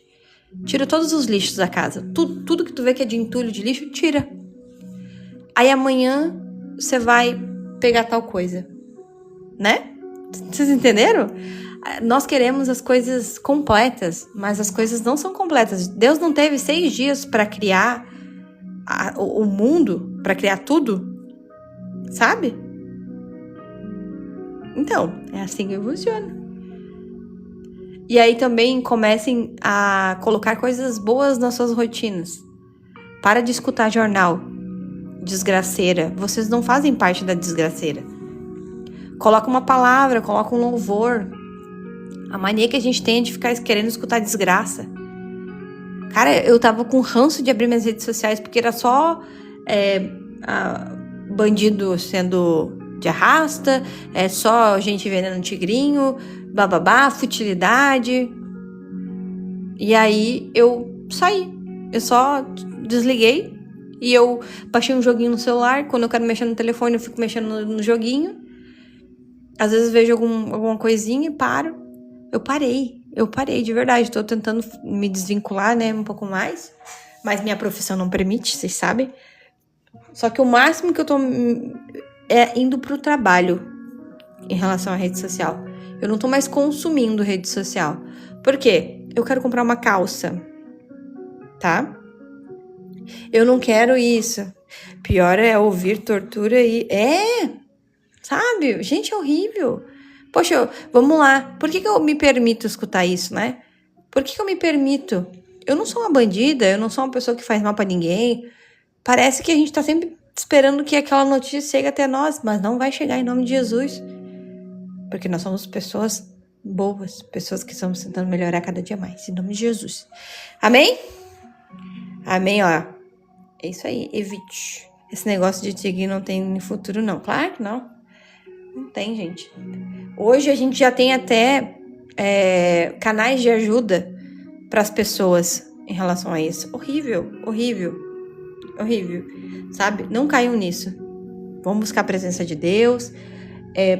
Tira todos os lixos da casa. Tudo que tu vê que é de entulho de lixo, tira. Aí amanhã você vai pegar tal coisa. Né? Vocês entenderam? Nós queremos as coisas completas, mas as coisas não são completas. Deus não teve 6 dias para criar o mundo, para criar tudo, sabe? Então, é assim que funciona. E aí também comecem a colocar coisas boas nas suas rotinas. Para de escutar jornal, desgraceira. Vocês não fazem parte da desgraceira. Coloca uma palavra, coloca um louvor. A mania que a gente tem é de ficar querendo escutar desgraça. Cara, eu tava com ranço de abrir minhas redes sociais porque era só bandido sendo de arrasta, só gente vendendo tigrinho, bababá, futilidade. E aí eu saí. Eu só desliguei e eu baixei um joguinho no celular. Quando eu quero mexer no telefone, eu fico mexendo no joguinho. Às vezes vejo alguma coisinha e paro. Eu parei de verdade. Tô tentando me desvincular, né, um pouco mais. Mas minha profissão não permite, vocês sabem. Só que o máximo que eu tô é indo pro trabalho em relação à rede social. Eu não tô mais consumindo rede social. Por quê? Eu quero comprar uma calça, tá? Eu não quero isso. Pior é ouvir tortura e... sabe? Gente, é horrível. Poxa, vamos lá. Por que eu me permito escutar isso, né? Por que eu me permito? eu não sou uma bandida, eu não sou uma pessoa que faz mal pra ninguém. Parece que a gente tá sempre esperando que aquela notícia chegue até nós, mas não vai chegar em nome de Jesus. Porque nós somos pessoas boas, pessoas que estamos tentando melhorar cada dia mais, em nome de Jesus. Amém? Amém, ó. É isso aí, evite. Esse negócio de seguir não tem futuro, não. Claro que não. Não tem, gente. Hoje a gente já tem até canais de ajuda para as pessoas em relação a isso. Horrível, horrível, horrível. Sabe? Não caiam nisso. Vamos buscar a presença de Deus.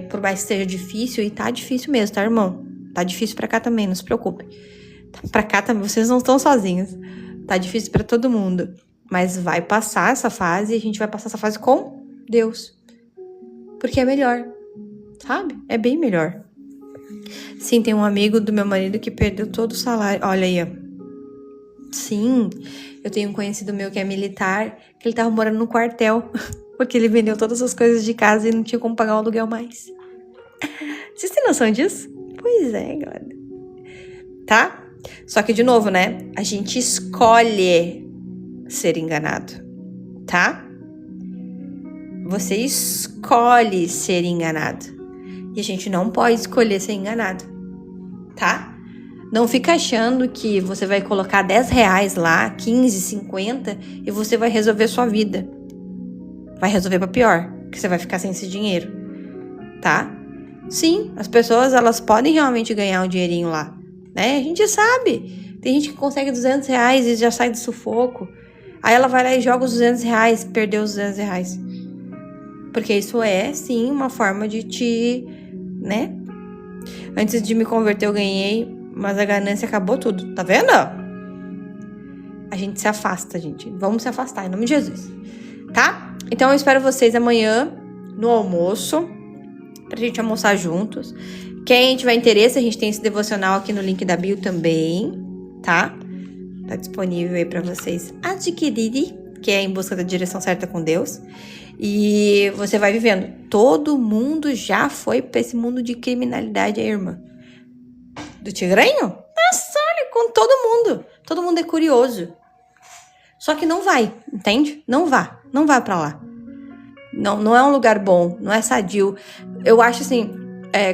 Por mais que seja difícil, e tá difícil mesmo, tá, irmão? Tá difícil pra cá também, não se preocupe. Pra cá também, vocês não estão sozinhos. Tá difícil pra todo mundo. Mas vai passar essa fase e a gente vai passar essa fase com Deus. Porque é melhor, sabe? É bem melhor. Sim, tem um amigo do meu marido que perdeu todo o salário. Olha aí, ó. Sim, eu tenho um conhecido meu que é militar, que ele tava morando no quartel. Porque ele vendeu todas as coisas de casa e não tinha como pagar o aluguel mais. Vocês têm noção disso? Pois é, galera. Tá? Só que, de novo, né? A gente escolhe ser enganado. Tá? Você escolhe ser enganado. E a gente não pode escolher ser enganado. Tá? Não fica achando que você vai colocar R$10 lá, 15, 50 e você vai resolver sua vida. Vai resolver pra pior, que você vai ficar sem esse dinheiro, tá? Sim, as pessoas, elas podem realmente ganhar um dinheirinho lá, né? A gente sabe. Tem gente que consegue R$200 e já sai do sufoco. Aí ela vai lá e joga os R$200, perdeu os R$200. Porque isso é, sim, uma forma de te, né? Antes de me converter eu ganhei, mas a ganância acabou tudo, tá vendo? A gente se afasta, gente. Vamos se afastar, em nome de Jesus, tá? Então eu espero vocês amanhã no almoço, pra gente almoçar juntos. Quem tiver interesse, a gente tem esse devocional aqui no link da bio também, tá? Tá disponível aí pra vocês adquirirem, que é Em Busca da Direção Certa com Deus. E você vai vivendo. Todo mundo já foi pra esse mundo de criminalidade, aí, irmã. Do Tigranho? Nossa, olha, com todo mundo. Todo mundo é curioso. Só que não vai, entende? Não vá pra lá. Não é um lugar bom, não é sadio. Eu acho assim,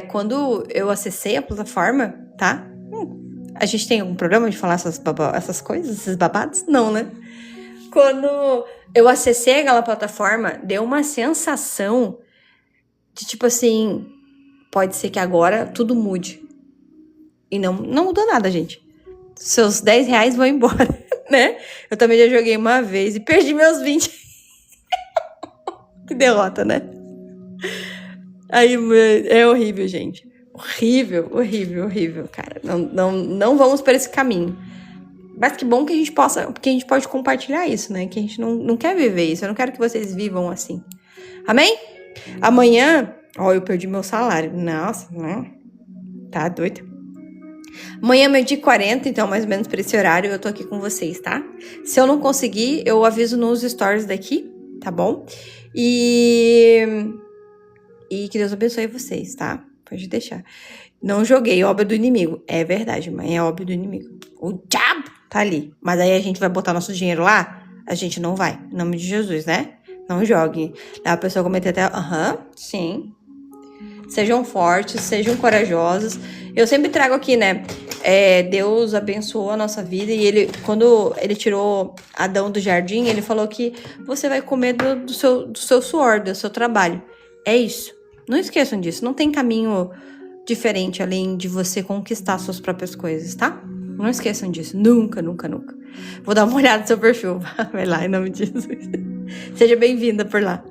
quando eu acessei a plataforma, tá? A gente tem algum problema de falar essas coisas, esses babados? Não, né? Quando eu acessei aquela plataforma, deu uma sensação de tipo assim, pode ser que agora tudo mude. E não mudou nada, gente. Seus R$10 vão embora, né? Eu também já joguei uma vez e perdi meus 20. Que derrota, né? Aí é horrível, gente. Horrível, horrível, horrível, cara. Não vamos por esse caminho. Mas que bom que a gente possa, porque a gente pode compartilhar isso, né? Que a gente não quer viver isso. Eu não quero que vocês vivam assim. Amém? Amanhã, eu perdi meu salário. Nossa, não. Tá doido. Amanhã, 12h40, então mais ou menos por esse horário, eu tô aqui com vocês, tá? Se eu não conseguir, eu aviso nos stories daqui, tá bom? E que Deus abençoe vocês, tá? Pode deixar. Não joguei obra do inimigo. É verdade, mãe, é obra do inimigo. O diabo tá ali. Mas aí a gente vai botar nosso dinheiro lá? A gente não vai. Em nome de Jesus, né? Não jogue. Daí a pessoa cometer até... sim. Sejam fortes, sejam corajosos. Eu sempre trago aqui, né? Deus abençoou a nossa vida e quando ele tirou Adão do jardim, ele falou que você vai comer do seu suor, do seu trabalho. É isso. Não esqueçam disso. Não tem caminho diferente além de você conquistar suas próprias coisas, tá? Não esqueçam disso. Nunca, nunca, nunca. Vou dar uma olhada no seu perfil. Vai lá, em nome de Jesus. Seja bem-vinda por lá,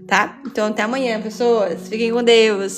tá? Então, até amanhã, pessoas. Fiquem com Deus.